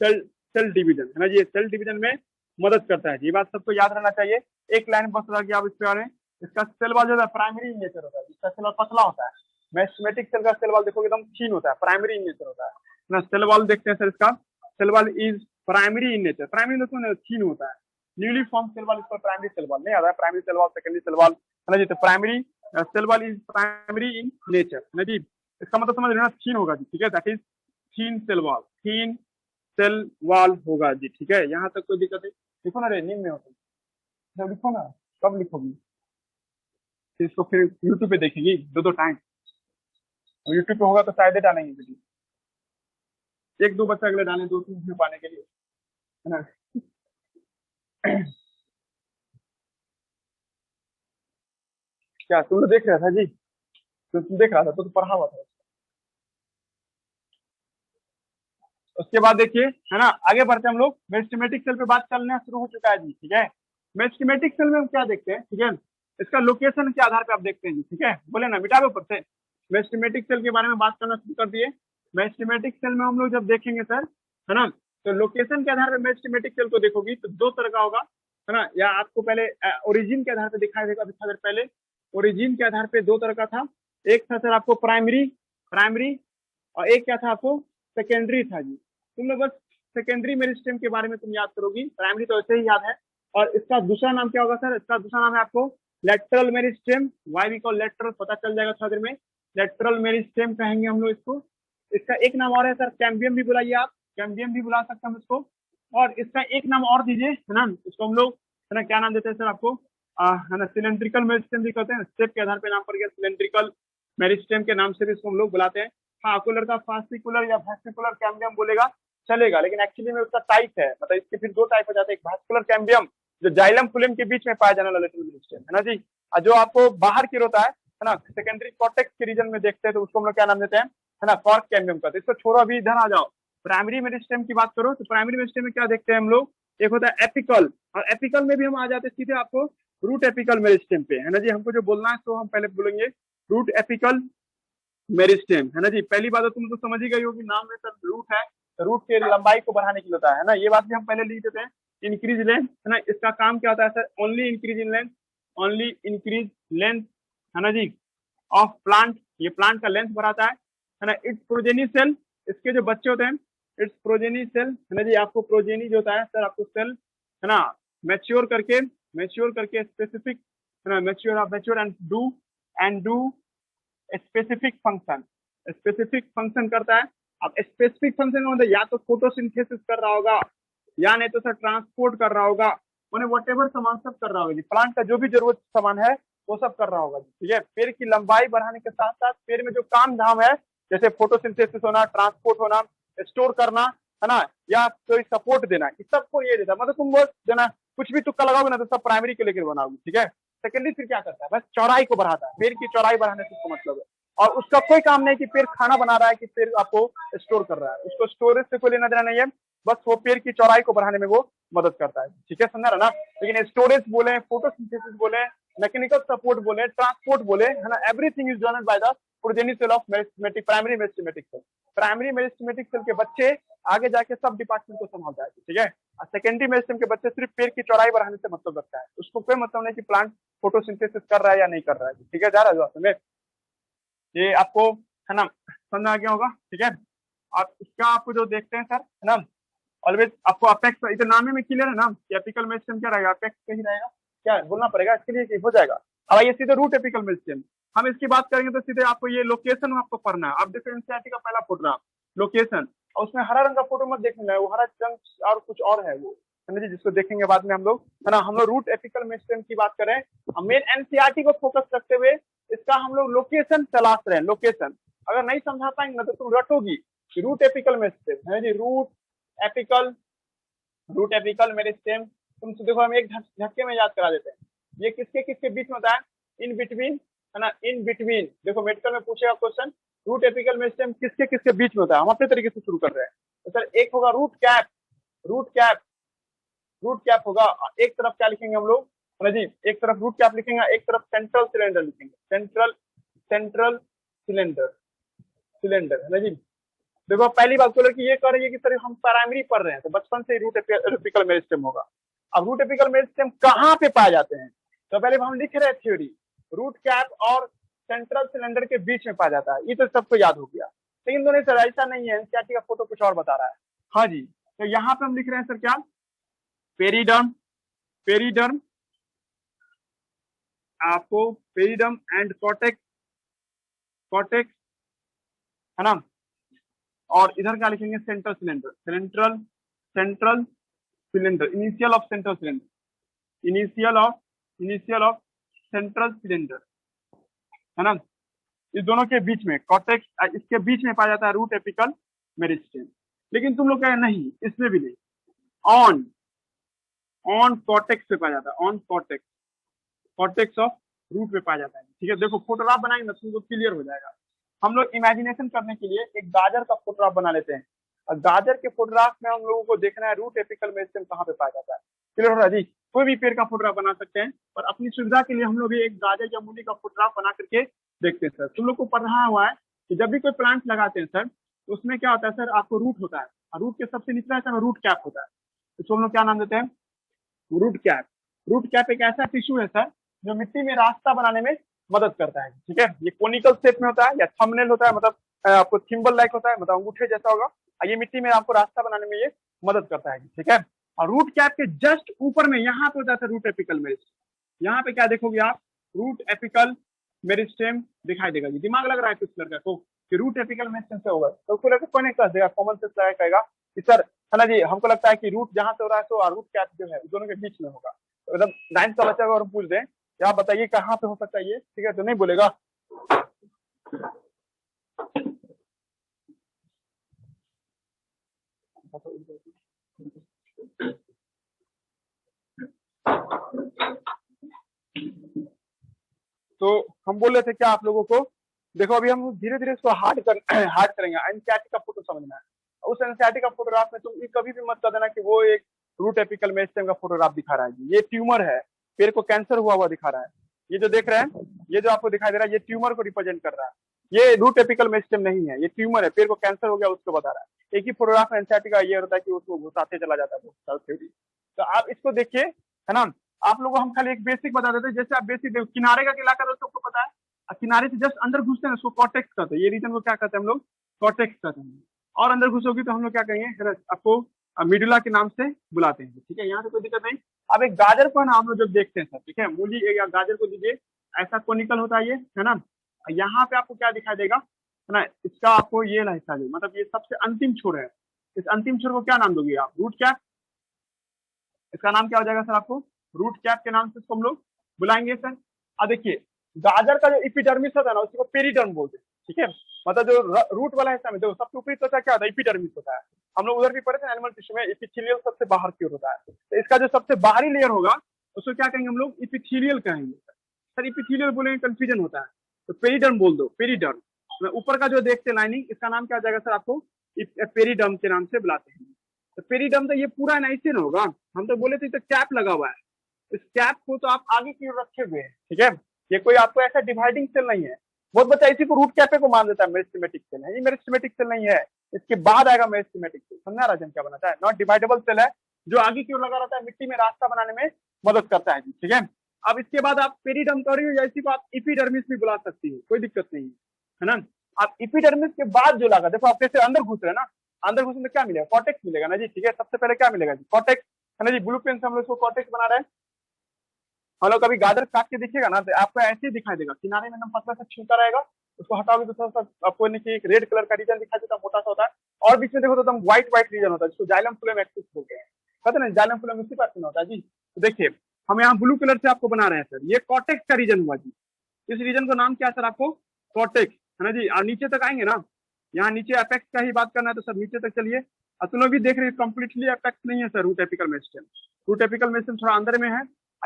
cell division, है ना जी, सेल डिवीजन में मदद करता है। ये बात सबको याद रहना चाहिए। एक लाइन बस रहा कि आप इस पे आ रहे हैं। इसका सेल वॉल जो है प्राइमरी नेचर होता है, इसका सेल वॉल पतला होता है। मेरिस्टेमेटिक सेल का सेल वॉल देखोगे एकदम थीन होता है, प्राइमरी नेचर होता है ना। सेल वॉल देखते हैं सर, इसका cell wall is primary in nature, primary nature thin होता है। न्यूली फॉर्म सेल वॉल, इसको प्राइमरी सेल वॉल नहीं आता है, primary cell wall, secondary cell wall, है ना जी। तो primary cell wall is primary in nature, है ना जी। इसका मतलब समझ लेना थीन होगा जी, ठीक है, that is thin cell wall, thin cell wall होगा जी, ठीक है। यहाँ तक कोई दिक्कत है? लिखो ना रे, नींद में होता जब लिखो ना, कब लिखोगी? फिर इसको फिर यूट्यूब पे देखेगी 2 टाइम, यूट्यूब पे होगा तो शायद डालेंगे वीडियो, 1-2 बच्चा अगले डालें 2-3 व्यू पाने के लिए, है ना। क्या तुम लोग देख रहा था जी? तो तुम देख रहा था तो पढ़ा हुआ था। उसके बाद देखिए, है ना, आगे बढ़ते हम लोग। मेरिस्टेमेटिक सेल पे बात चलना शुरू हो चुका है जी, ठीक है। मेरिस्टेमेटिक सेल में हम क्या देखते हैं, ठीक है, इसका लोकेशन के आधार पे आप देखते हैं जी, ठीक है। बोले ना, मिटावे ऊपर से। मेरिस्टेमेटिक सेल के बारे में बात करना शुरू कर दिए। मेरिस्टेमेटिक सेल में हम लोग जब देखेंगे सर, है ना, तो लोकेशन के आधार पर मेरिस्टेमेटिक सेल को देखोगी तो 2 तरह का होगा, है ना। या आपको पहले ओरिजिन के आधार पर दिखाई देगा, अभी थोड़ा देर पहले ओरिजिन के आधार पे 2 तरह का था। एक था सर आपको प्राइमरी, और एक क्या था आपको सेकेंडरी था जी। तुम लोग बस सेकेंडरी मेरिस्टेम के बारे में तुम याद करोगी, प्राइमरी तो ऐसे ही याद है। और इसका दूसरा नाम क्या होगा सर? इसका दूसरा नाम है आपको lateral meristem, why we call lateral, पता चल जाएगा थोड़ी देर में। लेटरल मेरिस्टेम कहेंगे हम लोग इसको। इसका एक नाम और है सर, कैम्बियम भी बुलाइए आप, कैम्बियम भी बुला सकते हैं हम इसको। और इसका एक नाम और दीजिए, है ना, इसको हम लोग, है ना, क्या नाम देते हैं सर आपको, है ना, सिलेंड्रिकल मेरिस्टेम भी कहते हैं। स्टेप के आधार पे नाम पड़ गया, सिलेंड्रिकल मेरिस्टेम के नाम से भी इसको हम लोग बुलाते हैं। हाँ, आपको लड़का फास्टिकुलर या वेस्टिकुलर कैम्बियम बोलेगा चलेगा, लेकिन एक्चुअली में उसका टाइप है, मतलब इसके फिर 2 टाइप हो जाते हैं। एक वेस्टिकुलर कैम्बियम जो जाइलम फुलम के बीच में पाया जाने वाला लेटरल मेरिस्टेम, है ना जी, और जो आपको बाहर की होता है है ना, सेकेंडरी कॉर्टेक्स के रीजन में देखते हैं तो उसको हम लोग क्या नाम देते हैं, है ना, कॉर्क कैम्बियम कहते हैं। इसको छोड़ो, अभी इधर आ जाओ, प्राइमरी मेरिस्टेम की बात करो तो प्राइमरी मेरिस्टेम में क्या देखते हैं हम लोग, एक होता है एपिकल, और एपिकल में भी हम आ जाते हैं सीधे आपको रूट एपिकल मेरिस्टेम पे, है ना जी। हमको जो बोलना है तो हम पहले बोलेंगे रूट एपिकल मेरिस्टेम, है ना जी। पहली बात तो तुम तो समझ ही गई हो कि नाम में सर रूट है, तो रूट के लंबाई को बढ़ाने के लिए होता है ना, ये बात भी हम पहले लिख देते हैं। इंक्रीज लेंथ, है ना, इसका काम क्या होता है sir, only increase in length, only increase length, है ना जी, ऑफ प्लांट, ये प्लांट का लेंथ बढ़ाता है ना। इट्स प्रोजेनी सेल, इसके जो बच्चे होते हैं, इट्स प्रोजेनी सेल, है ना जी। आपको प्रोजेनी जो होता है सर, आपको सेल, है ना, मैच्योर करके स्पेसिफिक, है ना, mature and do specific function करता है। अब स्पेसिफिक फंक्शन मतलब या तो फोटोसिंथेसिस कर रहा होगा, या नहीं तो सर ट्रांसपोर्ट कर रहा होगा, उन्हें वटेवर सामान सब कर रहा होगा जी, प्लांट का जो भी जरूरत सामान है वो सब कर रहा होगा जी, ठीक है। पेड़ की लंबाई बढ़ाने के साथ साथ पेड़ में जो काम धाम है, जैसे फोटोसिंथेसिस होना, ट्रांसपोर्ट होना, स्टोर करना, है ना, या कोई सपोर्ट देना, इस सबको ये देता है। मतलब तुम वो देना कुछ भी तुक्का लगाओगे ना तो सब प्राइमरी के लेकर बनाओगे, ठीक है। सेकेंडरी फिर क्या करता है, बस चौड़ाई को बढ़ाता है, पेड़ की चौड़ाई बढ़ाने से उसका मतलब है। और उसका कोई काम नहीं कि पेड़ खाना बना रहा है कि पेड़ आपको स्टोर कर रहा है, उसको स्टोरेज से कोई लेना देना नहीं है, बस वो पेड़ की चौड़ाई को बढ़ाने में वो मदद करता है, ठीक है, समझा ना। लेकिन स्टोरेज बोले, फोटोसिंथेसिस बोले, मैकेनिकल सपोर्ट बोले, ट्रांसपोर्ट बोले, है ना, everything is done by the progeny cell of meristematic, primary meristematic cell. Primary meristematic cell के बच्चे आगे जाके सब डिपार्टमेंट को संभाल जाएंगे, ठीक है। और सेकेंडरी मेरिस्टेम के बच्चे सिर्फ पेड़ की चौड़ाई बढ़ाने से मतलब रखता है, उसको कोई मतलब नहीं कि प्लांट फोटोसिंथेसिस कर रहा है या नहीं कर रहा है, ठीक है, जा रहा है ये आपको, है ना, समझ आ गया होगा, ठीक है। और इसका आपको जो देखते हैं सर, है ना, ऑलवेज आपको अपेक्स, इधर नाम में क्लियर है ना कि एपिकल मेरिस्टेम क्या रहेगा, अपेक्स पे ही रहेगा, क्या बोलना पड़ेगा इसके लिए कि हो जाएगा। अब आइए सीधे रूट एपिकल मेरिस्टेम, हम इसकी बात करेंगे तो सीधे आपको ये लोकेशन आपको पढ़ना है। अब देखो एनसीईआरटी का पहला फोटोग्राफ लोकेशन, और उसमें हरा रंग का फोटो मत देखना है, वो हरा रंग और कुछ और है वो, है ना जी, जिसको देखेंगे बाद में हम लोग, है ना। हम लोग रूट एपिकल मेरिस्टेम की बात करें, मेन एनसीईआरटी को फोकस रखते हुए इसका हम लोग लोकेशन तलाश रहे हैं, लोकेशन। अगर नहीं समझा पाएंगे ना तो तुम रटोगी रूट एपिकल मेरिस्टेम, है जी, रूट एपिकल मेरिस्टेम, तुम देखो हम एक झटके में याद करा देते हैं। ये किसके किसके बीच में होता है, इन बिटवीन, है ना, इन बिटवीन। देखो मेडिकल में पूछेगा क्वेश्चन, रूट एपिकल मेरिस्टेम किसके किसके बीच में होता है, हम अपने तरीके से शुरू कर रहे हैं। तो सर एक होगा root cap, root cap, root cap होगा, एक तरफ क्या लिखेंगे हम लोग, है ना जी, एक तरफ रूट कैप लिखेंगे, एक तरफ सेंट्रल सिलेंडर लिखेंगे, सेंट्रल सिलेंडर, है ना जी। देखो पहली बात बोलो कि ये कह रही है कि सर हम प्राइमरी पढ़ रहे हैं तो बचपन से ही रूट एपिकल मेरिस्टेम होगा। अब रूट एपिकल मेरिस्टेम कहाँ पे पाए जाते हैं, तो पहले हम लिख रहे हैं थ्योरी, रूट कैप और सेंट्रल सिलेंडर के बीच में पाया जाता है, ये तो सबको याद हो गया। लेकिन दोनों सर ऐसा नहीं है, एनसीईआरटी का फोटो कुछ और बता रहा है। हाँ जी, तो यहाँ पे हम लिख रहे हैं सर क्या, पेरिडर्म आपको पेरिडर्म एंड कॉटेक्स, है ना, और इधर क्या लिखेंगे, central cylinder, initial of central cylinder, initial of central cylinder, है ना। इस दोनों के बीच में कॉटेक्स, इसके बीच में पाया जाता है रूट एपिकल मेरिस्टेम। लेकिन तुम लोग कहे नहीं, इसमें भी नहीं, ऑन कॉटेक्स पे पाया जाता है, ऑन कॉटेक्स ऑफ रूट पे पाया जाता है, ठीक है। देखो फोटोग्राफ बनाएंगे ना तुमको क्लियर हो जाएगा। हम लोग इमेजिनेशन करने के लिए एक गाजर का फोटोग्राफ बना लेते हैं, और गाजर के फोटोग्राफ में हम लोगों को देखना है रूट एपिकल मेरिस्टेम कहाँ पे पाया जाता है, क्लियर हो रहा है जी। कोई भी पेड़ का फोटोग्राफ बना सकते हैं, और अपनी सुविधा के लिए हम लोग एक गाजर या मूली का फोटोग्राफ बना करके देखते हैं सर। तुम लोग को पढ़ा हुआ है कि जब भी कोई प्लांट लगाते हैं सर, तो उसमें क्या होता है सर, आपको रूट होता है, और रूट के सबसे निचला हिस्सा में रूट कैप होता है, इसको हम लोग क्या नाम देते हैं, रूट कैप। रूट कैप एक ऐसा टिश्यू है सर जो मिट्टी में रास्ता बनाने में मदद करता है, ठीक है। ये कोनिकल शेप में होता है या थंबनेल होता है, मतलब आपको थिम्बल लाइक होता है, मतलब अंगूठे जैसा होगा, ये मिट्टी में आपको रास्ता बनाने में ये मदद करता है, ठीक है। और रूट कैप के जस्ट ऊपर में यहाँ पे होता है रूट एपिकल मेरिस्टेम। यहाँ पे क्या देखोगे आप, रूट एपिकल मेरिस्टेम दिखाई देगा जी। दिमाग लग रहा है कुछ लड़का को कि रूट एपिकल मेरिस्टेम से होगा, तो उसको लड़का कौन कह देगा, कॉमन सेंस लगा कहेगा कि सर, है ना जी, हमको लगता है कि रूट जहां से हो रहा है तो रूट कैप जो है दोनों के बीच में होगा। तो एकदम 9th का बच्चा अगर पूछ दे कि आप बताइए कहाँ पे हो सकता है ये, ठीक है, तो नहीं बोलेगा। तो हम बोल रहे थे क्या आप लोगों को, देखो अभी हम धीरे धीरे इसको हार्ड करेंगे। एनसीईआरटी का फोटो समझना है। उस एनसीईआरटी का फोटोग्राफ में तुम ये कभी भी मत कर देना कि वो एक रूट एपिकल मेरिस्टेम का फोटोग्राफ दिखा रहा है। ये ट्यूमर है, पेड़ को कैंसर हुआ दिखा रहा है। ये जो देख रहे हैं, ये जो आपको दिखाई दे रहा है, ये ट्यूमर को रिप्रेजेंट कर रहा है। ये रूट एपिकल मेरिस्टेम नहीं है, ये ट्यूमर है, पेड़ को कैंसर हो गया उसको बता रहा है। एक ही फोटोग्राफ एनसीईआरटी का ये होता है कि उसको घुसाते चला जाता है बहुत सारा थ्योरी। तो आप इसको देखिए, है ना। आप लोगों को हम खाली एक बेसिक बता देते हैं, जैसे आप बेसिक देखो, किनारे का इलाका दोस्तों को पता है, किनारे से जस्ट अंदर घुसते हैं उसको कॉर्टेक्स कहते हैं। ये रीजन को क्या कहते हैं हम लोग, कॉर्टेक्स कहते हैं। और अंदर घुसोगी तो हम लोग क्या कहेंगे, आपको मिडुला के नाम से बुलाते हैं, ठीक है। यहाँ से कोई दिक्कत नहीं। अब एक गाजर को है ना हम लोग जब देखते हैं सर, ठीक है, मूली या गाजर को दीजिए, ऐसा कोनिकल होता है ये, है ना। यहाँ पे आपको क्या दिखाई देगा, है ना, इसका आपको ये हिस्सा जो मतलब ये सबसे अंतिम छोर है। इस अंतिम छोर को क्या नाम दोगे आप, रूट कैप। इसका नाम क्या हो जाएगा सर, आपको रूट कैप के नाम से इसको हम लोग बुलाएंगे सर। अब देखिए, गाजर का जो एपिडर्मिस होता है ना, उसको पेरिडर्म बोलते हैं, ठीक है। मतलब जो रूट वाला हिस्सा में देखो, सबसे ऊपरी त्वचा क्या होता है, एपिडर्मिस होता है। हम लोग उधर भी पढ़े थे एनिमल टिश्यू में, एपिथेलियल सबसे बाहर की ओर होता है। तो इसका जो सबसे बाहरी लेयर होगा उसको क्या कहेंगे हम लोग, एपिथेलियल कहेंगे सर। एपिथेलियल बोलेंगे कंफ्यूजन होता है, तो पेरिडर्म बोल दो, पेरिडर्म। ऊपर का जो देखते हैं लाइनिंग, इसका नाम क्या हो जाएगा सर, आपको पेरिडर्म के नाम से बुलाते हैं। तो पेरिडर्म तो ये पूरा ऐसे ना होगा, हम तो बोले थे तो कैप लगा हुआ है। इस कैप को तो आप आगे की ओर रखे हुए हैं, ठीक है। ये कोई आपको ऐसा डिवाइडिंग सेल नहीं है। बहुत बच्चा इसी को रूट कैपे को मान देता है मेरिस्टेमेटिक सेल है। ये मेरिस्टेमेटिक सेल नहीं है, इसके बाद आएगा मेरिस्टेमेटिक सेल। समझा राजन क्या बनाता है, नॉट डिवाइडेबल सेल है, जो आगे की ओर लगा रहता है, मिट्टी में रास्ता बनाने में मदद करता है जी, ठीक है। अब इसके बाद आप पेरिडर्म करिए, या इसी को आप एपिडर्मिस भी बुला सकती हो, कोई दिक्कत नहीं है ना। आप एपिडर्मिस के बाद जो लगा, देखो आप कैसे अंदर घुस रहे हैं ना, अंदर घुसने में क्या मिलेगा, कॉर्टेक्स मिलेगा ना जी, ठीक है। सबसे पहले क्या मिलेगा जी, कॉर्टेक्स, है ना जी। ब्लू पेन से हम लोग इसको कॉर्टेक्स बना रहे हैं। हम लोग कभी गाजर काट के देखिएगा ना, तो आपको ऐसे ही दिखाई देगा, किनारे में एकदम पतला सा छिलका रहेगा, उसको हटाओगे तो थोड़ा सा आपको नीचे एक रेड कलर का रीजन दिखाई देता है, मोटा सा होता है। और बीच में देखो तो एकदम व्हाइट रीजन होता है, जिसको जाइलम फ्लोएम एक्सिस बोलते हैं। कहते हैं ना जाइलम फ्लोएम इसी पार्ट में होता है जी। तो देखिए, हम यहाँ ब्लू कलर से आपको बना रहे हैं सर, ये कॉर्टेक्स का रीजन हुआ जी। इस रीजन का नाम क्या है सर, आपको कॉर्टेक्स, है ना जी। और नीचे तक आएंगे ना, यहाँ नीचे अपेक्स का ही बात करना है तो सर नीचे तक चलिए। तुम लोग भी देख रहे हैं, कंप्लीटली अपेक्स नहीं है sir root apical meristem. Root apical meristem थोड़ा अंदर में है।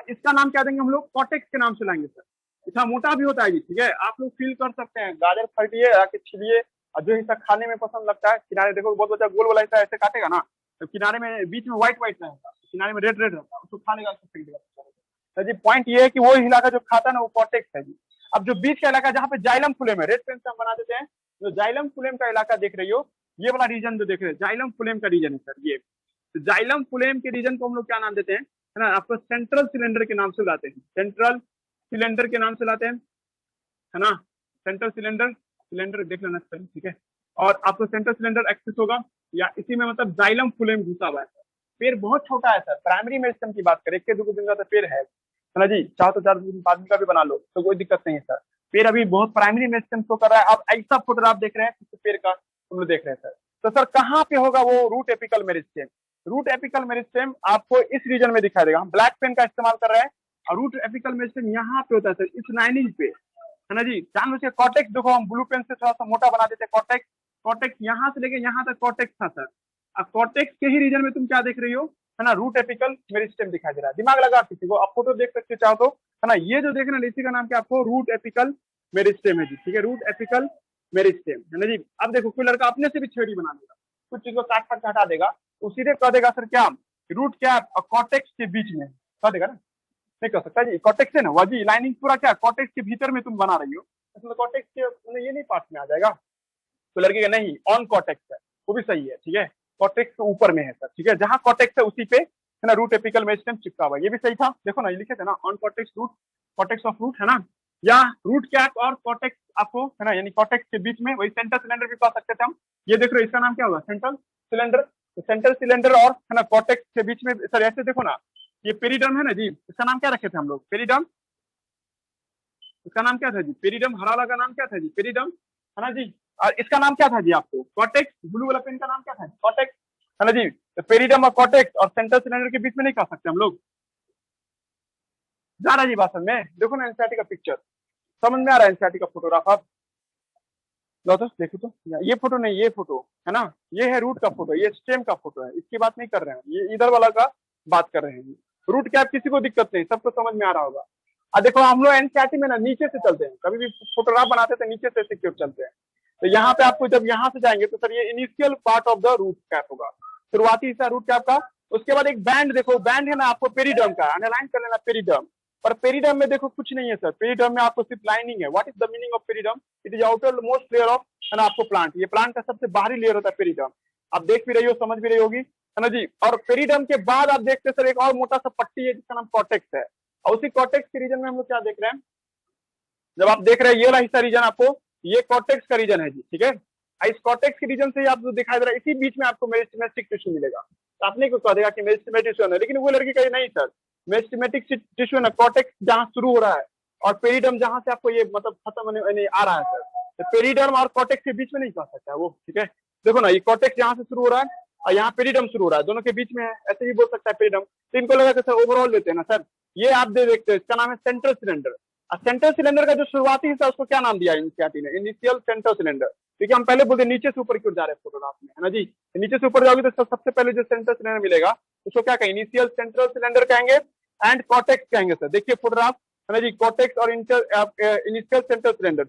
इसका नाम क्या देंगे हम लोग, कॉर्टेक्स के नाम से लाएंगे सर। इतना मोटा भी होता है जी, ठीक है। आप लोग फील कर सकते हैं, गाजर खरीदिए, आके छिलिए, और जो हिस्सा खाने में पसंद लगता है, किनारे देखो बहुत बच्चा गोल वाला हिस्सा ऐसे काटेगा ना, तो किनारे में बीच में व्हाइट रहता है, किनारे में रेड रहता है, उसको खाने का फेंक देगा जी। पॉइंट ये है कि वो इलाका जो खाता है ना, वो कॉर्टेक्स है जी। अब जो बीच का इलाका जहाँ पे जाइलम फ्लोएम है, रेड पेन से हम बना देते हैं, जो जाइलम फ्लोएम का इलाका देख रही हो, ये वाला रीजन जो देख रहे हैं, जाइलम फ्लोएम का रीजन है सर ये। तो जाइलम फ्लोएम के रीजन को हम लोग क्या नाम देते हैं, है ना, आपको सेंट्रल सिलेंडर के नाम से बुलाते हैं, सेंट्रल सिलेंडर के नाम से लाते हैं, है ना। सेंट्रल सिलेंडर देख लेना सर, ठीक है। और आपको सेंट्रल सिलेंडर एक्सेस होगा, या इसी में मतलब जाइलम फ्लोएम घुसा हुआ है। पेड़ बहुत छोटा है सर, प्राइमरी मेरिस्टेम की बात करें, 1 2 दिन का पेड़ है ना जी, चाहो तो 4 आदमी का भी बना लो तो कोई दिक्कत नहीं है सर। पेड़ अभी बहुत प्राइमरी मेरिस्टेम शो कर रहा है। आप ऐसा फोटोग्राफ देख रहे हैं, पेड़ का हम लोग देख रहे हैं सर। तो सर कहाँ पे होगा वो root apical meristem, root apical meristem आपको इस रीजन में दिखाई देगा। हम ब्लैक पेन का इस्तेमाल कर रहे हैं, और रूट एपिकल मेरिस्टेम यहाँ पे होता है सर, इस लाइनिंग पे, है ना जी। जान से कॉर्टेक्स देखो, हम ब्लू पेन से थोड़ा सा मोटा बना देते हैं, कॉर्टेक्स, कॉर्टेक्स यहाँ से लेके यहाँ तक कॉर्टेक्स था सर। अब कॉर्टेक्स के ही रीजन में तुम क्या देख रही हो, है ना, रूट एपिकल मेरिस्टेम दिखाई दे रहा है। दिमाग लगा किसी को, आप फोटो देख सकते हो चाहो तो, है ना। ये जो देख रहे हैं इसी का नाम क्या, आपको रूट एपिकल मेरिस्टेम है जी, ठीक है, रूट एपिकल मेरिस्टेम, है ना जी। अब देखो कोई लड़का अपने से भी थ्योरी बना देगा, कुछ चीज को काट काट हटा देगा, तो सीधे कह देगा सर क्या, रूट कैप और कॉर्टेक्स के बीच में कह देगा ना, नहीं कर सकता जी। कॉर्टेक्स है ना वाजी, लाइनिंग पूरा क्या कॉर्टेक्स के भीतर में तुम बना रही हो, इसमें कॉर्टेक्स के ये नहीं पार्ट में आ जाएगा, तो लड़के का नहीं ऑन कॉर्टेक्स है, वो भी सही है, ठीक है। कॉर्टेक्स के ऊपर में है सर, ठीक है, जहां कॉर्टेक्स है उसी पे, है ना, रूट एपिकल मेरिस्टेम चिपका हुआ है, ये भी सही था। देखो ना ये लिखे थे ना, on cortex root, cortex of root, है ना, या रूट कैप और कॉर्टेक्स आपको, है ना, यानी कॉर्टेक्स के बीच में, वही सेंट्रल सिलेंडर भी कह सकते थे हम। ये देख रहे हो इसका नाम क्या होगा, सेंट्रल सिलेंडर। तो सेंट्रल सिलेंडर और, है ना, कॉर्टेक्स के बीच में सर ऐसे देखो ना, ये पेरिडर्म है ना जी, इसका नाम क्या रखे थे हम लोग, पेरिडर्म। इसका नाम क्या था जी, पेरिडर्म। हरा वाला का नाम क्या था जी, पेरिडर्म, है ना जी। और इसका नाम क्या था जी आपको, कॉर्टेक्स। ब्लू वाला पेन का नाम क्या था, कॉर्टेक्स, है ना जी। तो पेरिडर्म और कॉर्टेक्स और सेंट्रल सिलेंडर के बीच में नहीं कह सकते हम लोग। जा रहा जी बात में, देखो ना एनसीईआरटी का पिक्चर, समझ में आ रहा है एनसीईआरटी का फोटोग्राफ। आप लो तो देखो तो, ये फोटो नहीं, ये फोटो है ना, ये है रूट का फोटो, ये स्टेम का फोटो है, इसकी बात नहीं कर रहे हैं, ये इधर वाला का बात कर रहे हैं। रूट कैप किसी को दिक्कत नहीं, सबको समझ में आ रहा होगा। अब देखो हम लोग एनसीईआरटी में ना नीचे से चलते हैं, कभी भी फोटोग्राफ बनाते थे नीचे से सिक्योर चलते हैं। तो यहाँ पे आपको जब यहाँ से जाएंगे तो सर ये initial part of the root cap होगा, शुरुआती हिस्सा रूट कैप का। उसके बाद एक बैंड, देखो बैंड है ना आपको पेरिडर्म का, अंडरलाइन कर लेना पेरिडर्म। पर पेरिडर्म में देखो कुछ नहीं है सर, पेरिडर्म में आपको सिर्फ लाइनिंग है। What is the meaning of periderm? It is outer most layer of, है ना, आपको प्लांट, ये प्लांट का सबसे बाहरी लेयर होता है पेरिडर्म। आप देख भी रही हो, समझ भी रही होगी, है ना जी। और पेरिडर्म के बाद आप देखते सर एक और मोटा सा पट्टी है जिसका नाम कॉर्टेक्स है, और उसी कॉर्टेक्स के रीजन में हम लोग क्या देख रहे हैं, जब आप देख रहे हैं ये वाला हिस्सा रीजन, आपको ये कॉर्टेक्स का रीजन है जी, ठीक है। इस कॉर्टेक्स के रीजन से ही आपको दिखाई दे रहा है, इसी बीच में आपको मेरिस्टेमेटिक टिश्यू मिलेगा। तो आपने को कह देगा कि मेरिस्टेमेटिक टिश्यू है, लेकिन वो लड़की कहे नहीं सर, मेरिस्टेमेटिक टिश्यू ना कॉर्टेक्स जहां शुरू हो रहा है और पेरिडर्म जहां से आपको ये मतलब खत्म होने आ रहा है सर, तो पेरिडर्म और कॉर्टेक्स के बीच में नहीं कह सकता है वो, ठीक है। देखो ना, ये कॉर्टेक्स यहाँ से शुरू हो रहा है और यहाँ पेरिडर्म शुरू हो रहा है, दोनों के बीच में है, ऐसे ही बोल सकता है पेरिडर्म। तो इनको लगा कि सर ओवरऑल लेते हैं ना सर, ये आप दे देखते हैं, इसका नाम है सेंट्रल सिलेंडर। सेंट्रल सिलेंडर का जो शुरुआती हिस्सा उसको क्या नाम दिया एनसीईआरटी ने? Initial central cylinder. क्योंकि हम पहले बोलते नीचे से ऊपर की ओर जा रहे हैं फोटोग्राफ में, है ना जी। नीचे से ऊपर जाओगे तो सबसे पहले जो सेंट्रल सिलेंडर मिलेगा उसको क्या कहेंगे? इनिशियल सेंट्रल सिलेंडर कहेंगे एंड कॉर्टेक्स कहेंगे सर। देखिए फोटोग्राफ, है ना जी, कॉर्टेक्स और इनिशियल सेंट्रल सिलेंडर,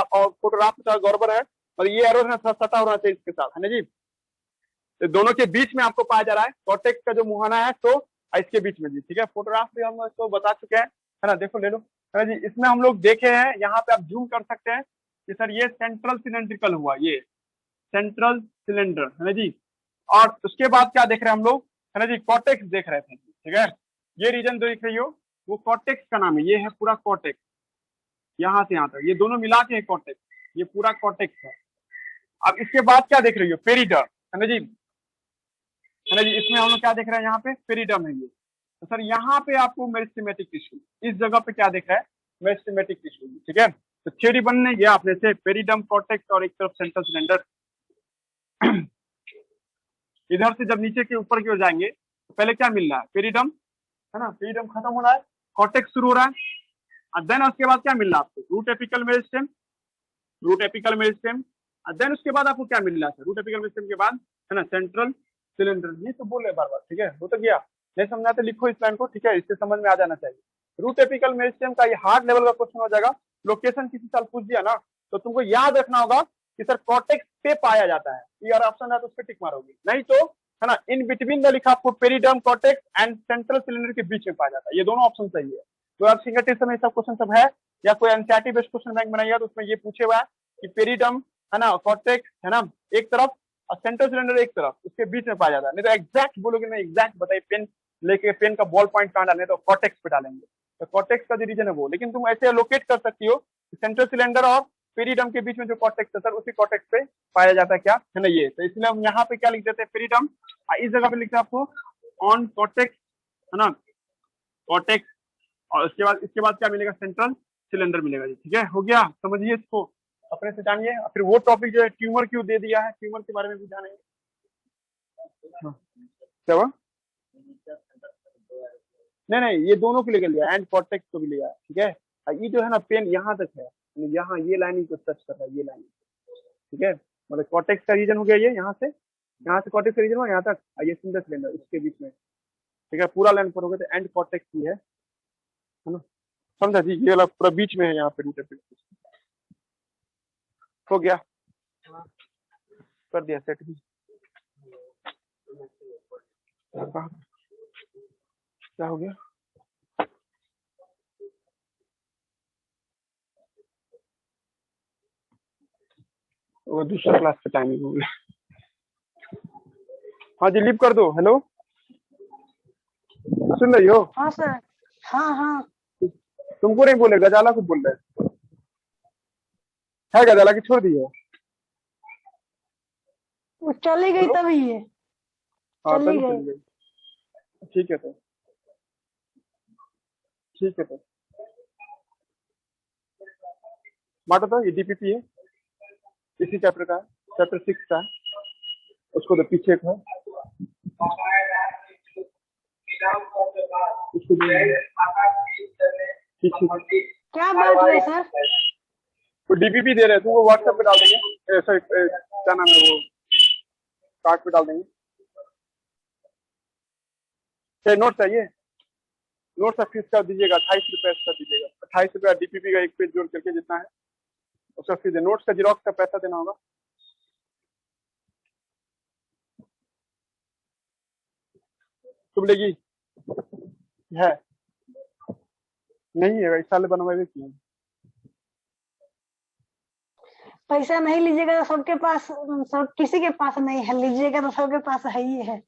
और फोटोग्राफ गड़बड़ है, और ये एरो है सटा होना चाहिए इसके साथ, है ना जी। तो दोनों के बीच में आपको पाया जा रहा है कॉर्टेक्स का जो मुहाना है, तो इसके बीच में जी, ठीक है। फोटोग्राफ भी हम इसको बता चुके हैं, है ना, देखो ले लो, है ना जी। इसमें हम लोग देखे हैं, यहाँ पे आप जूम कर सकते हैं कि सर ये सेंट्रल सिलेंड्रिकल हुआ, ये सेंट्रल सिलेंडर, है ना जी। और उसके बाद क्या देख रहे हैं हम लोग, है ना जी, कॉर्टेक्स देख रहे थे, ठीक है। ये रीजन जो दिख रही हो वो कॉर्टेक्स का नाम है, ये है पूरा कॉर्टेक्स, यहाँ से यहाँ तक ये दोनों मिला के कॉर्टेक्स, ये पूरा कॉर्टेक्स है। अब इसके बाद क्या देख रही हो? पेरिडर्म, है ना जी, है ना जी। इसमें हम लोग क्या देख रहे हैं? यहाँ पे पेरिडर्म है ये। तो सर यहाँ पे आपको मेरिस्टेमेटिक टिश्यू, इस जगह पे क्या देख रहा है? मेरिस्टेमेटिक टिश्यू, ठीक है। तो थ्योरी बनने गया अपने से पेरिडर्म, कॉर्टेक्स और एक तरफ सेंट्रल सिलेंडर। इधर से जब नीचे के ऊपर की ओर जाएंगे तो पहले क्या मिल रहा है? पेरिडर्म, है ना, पेरिडर्म खत्म हो रहा है, कॉर्टेक्स शुरू हो रहा है, और देन उसके बाद क्या मिल रहा है आपको? Root apical meristem, root apical meristem, और देन उसके बाद आपको क्या मिल रहा है? रूट एपिकल मेरिस्टेम के बाद, है ना, सेंट्रल सिलेंडर। ये तो बोल रहे बार बार, ठीक है, वो तो गया, नहीं समझा तो लिखो इस लाइन को, ठीक है, इससे समझ में आ जाना चाहिए। रूट एपिकल मेरिस्टेम का ये हार्ड लेवल का क्वेश्चन हो जाएगा, लोकेशन किसी साल पूछ दिया ना तो तुमको याद रखना होगा कि सर कॉर्टेक्स पे पाया जाता है, ये अगर ऑप्शन है तो उस पर टिक मारोगे, नहीं तो, है ना, इन बिटवीन द लिखा आपको periderm, cortex and central cylinder के बीच में पाया जाता है, ये दोनों ऑप्शन सही है। तो आप फिंगर टिप्स में सब क्वेश्चन सब है, या कोई एनसीईआरटी बेस्ड क्वेश्चन बैंक बनाइएगा तो उसमें ये पूछे हुआ है कि पेरिडर्म, है ना, कॉर्टेक्स, है ना, एक तरफ और सेंट्रल सिलेंडर एक तरफ, उसके बीच में पाया जाता है। नहीं तो एग्जैक्ट बोलोगे ना, एग्जैक्ट बताइए, पेन लेके पेन का बॉल पॉइंट कहाँ डालने, तो कॉर्टेक्स पे डालेंगे, तो कॉर्टेक्स का जो रीजन है वो। लेकिन तुम ऐसे लोकेट कर सकती हो सेंट्रल सिलेंडर और पेरिडर्म के बीच में जो कॉर्टेक्स है सर, उसी कॉर्टेक्स पे पाया जाता है, क्या है ना, ये। तो इसलिए हम यहाँ पे क्या लिख देते हैं? पेरिडर्म, इस जगह पे लिखते हैं आपको ऑन कॉर्टेक्स, है ना, कॉर्टेक्स, और इसके बाद क्या मिलेगा? सेंट्रल सिलेंडर मिलेगा जी, ठीक है, हो गया, समझिए इसको, अपने से जानिए। फिर वो टॉपिक जो है ट्यूमर क्यों दे दिया है, ट्यूमर के बारे में भी जानेंगे। क्या हुआ? नहीं, ये दोनों को लेकर लिया, एंड कॉर्टेक्स को भी लिया, ठीक है। ये जो है ना पेन यहाँ तक है, यहाँ ये लाइनिंग को टच कर रहा है, ये लाइनिंग, ठीक है, मतलब कॉर्टेक्स का रीजन हो गया ये, यहाँ से कॉर्टेक्स का रीजन हुआ यहाँ तक, ये सिंगल सिलेंडर इसके बीच में, ठीक है, पूरा लाइन पर हो गया, तो एंड कॉर्टेक्स ही है ना, समझा जी, ये वाला पूरा बीच में है यहाँ पे, रूट एपिकल हो गया, कर दिया सेट भी। क्या हो गया? वो दूसरा क्लास का टाइमिंग हो गया। हाँ जी, लीव कर दो। हेलो, सुन रही हो? हाँ सर, हाँ। तुमको नहीं बोले, गजाला को बोल रहे है, गजाला की छोड़ दी है, वो चली गई तभी ये हाँ चली चल गई। गई, ठीक है, तो ठीक है, तो बांटो, तो ये डीपीपी है, इसी चैप्टर का है, चैप्टर 6 का है, उसको तो पीछे का है, उसको पीछे क्या बात है सर? तो डीपीपी दे रहे थे, वो व्हाट्सएप पे डाल देंगे, सॉरी क्या नाम है वो, कार्ड पे डाल देंगे। नोट चाहिए? नोट्स ऑफ फीस का दीजिएगा 28 रुपये का दीजिएगा, 28 रुपया डीपीपी का एक पेज जोड़ करके जितना है उसका फीस है। नोट्स का जीरोक्स का पैसा देना होगा। तुम लेगी है नहीं है, इस साल बनवाए क्यों? पैसा नहीं लीजिएगा तो सबके पास, सब किसी के पास नहीं है, लीजिएगा तो सबके पास है ही है।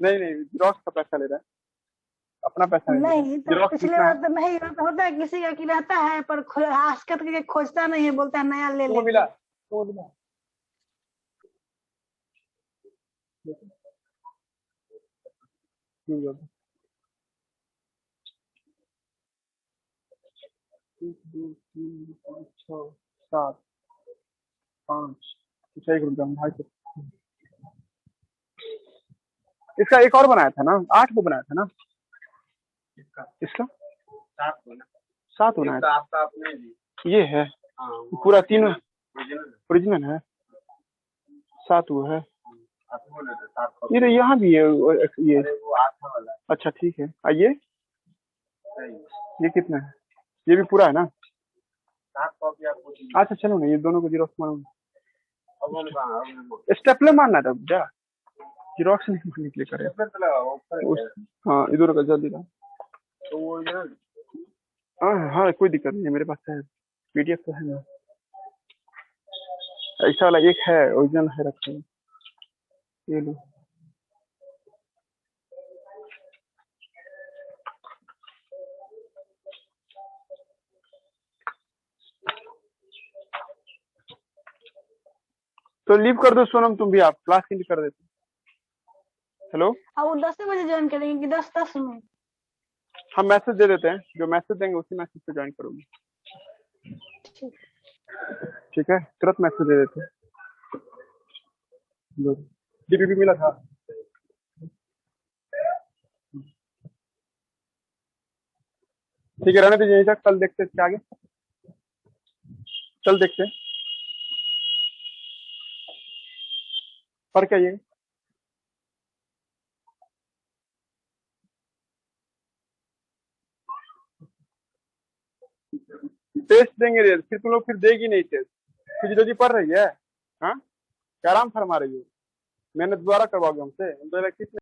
नहीं नहीं, जीरोक्स का पैसा ले रहा है, अपना पैसा नहीं तो जीरोक्स पिछले कितना बार है? तो नहीं होता है, किसी का की रहता है पर आजकल के खोजता नहीं है, बोलता है नया ले तुमको ले। मिला, तुमको मिला। ठीक है। 1 2 3 4 6 7 5 1 रुपया 250। इसका एक और बनाया था ना, 8 को बनाया था ना इसका 7 बनाया था। ये है पूरा तीनों ओरिजिनल है, 7 वो है। ये तो यहाँ भी है ये। अच्छा ठीक है। ये कितना है? ये भी पूरा है ना? अच्छा चलो ना, ये दोनों को जीरोक्स मारो। स्टेपलर मारना था क्या? जीरोक्स नहीं मारने के लिए करे। हाँ इधर का जल्दी का। हाँ हाँ कोई दिक्कत नहीं है, मेरे पास है पीडीएफ तो है ना। ऐसा वाला एक है ओरिजिनल है रखे, ये लो। तो लीव कर दो सोनम, तुम भी आप क्लास के लिए कर देते। हेलो, अब वो 10 बजे ज्वाइन करेंगे कि 10 में? हम मैसेज दे देते हैं, जो मैसेज देंगे उसी मैसेज पे ज्वाइन करोगे। ठीक है, तुरंत मैसेज दे देते हैं। डीपीपी मिला था। ठीक है रहने दीजिए यहीं तक, कल देखते हैं क्या आगे, कल देखते हैं। पर क्या ये टेस्ट देंगे रे, फिर तुम लोग फिर देगी नहीं टेस्ट, फिजियोलॉजी पढ़ रही है। हाँ क्या आराम फरमा रही हो, मेहनत दोबारा करवाओगे हमसे? हम तो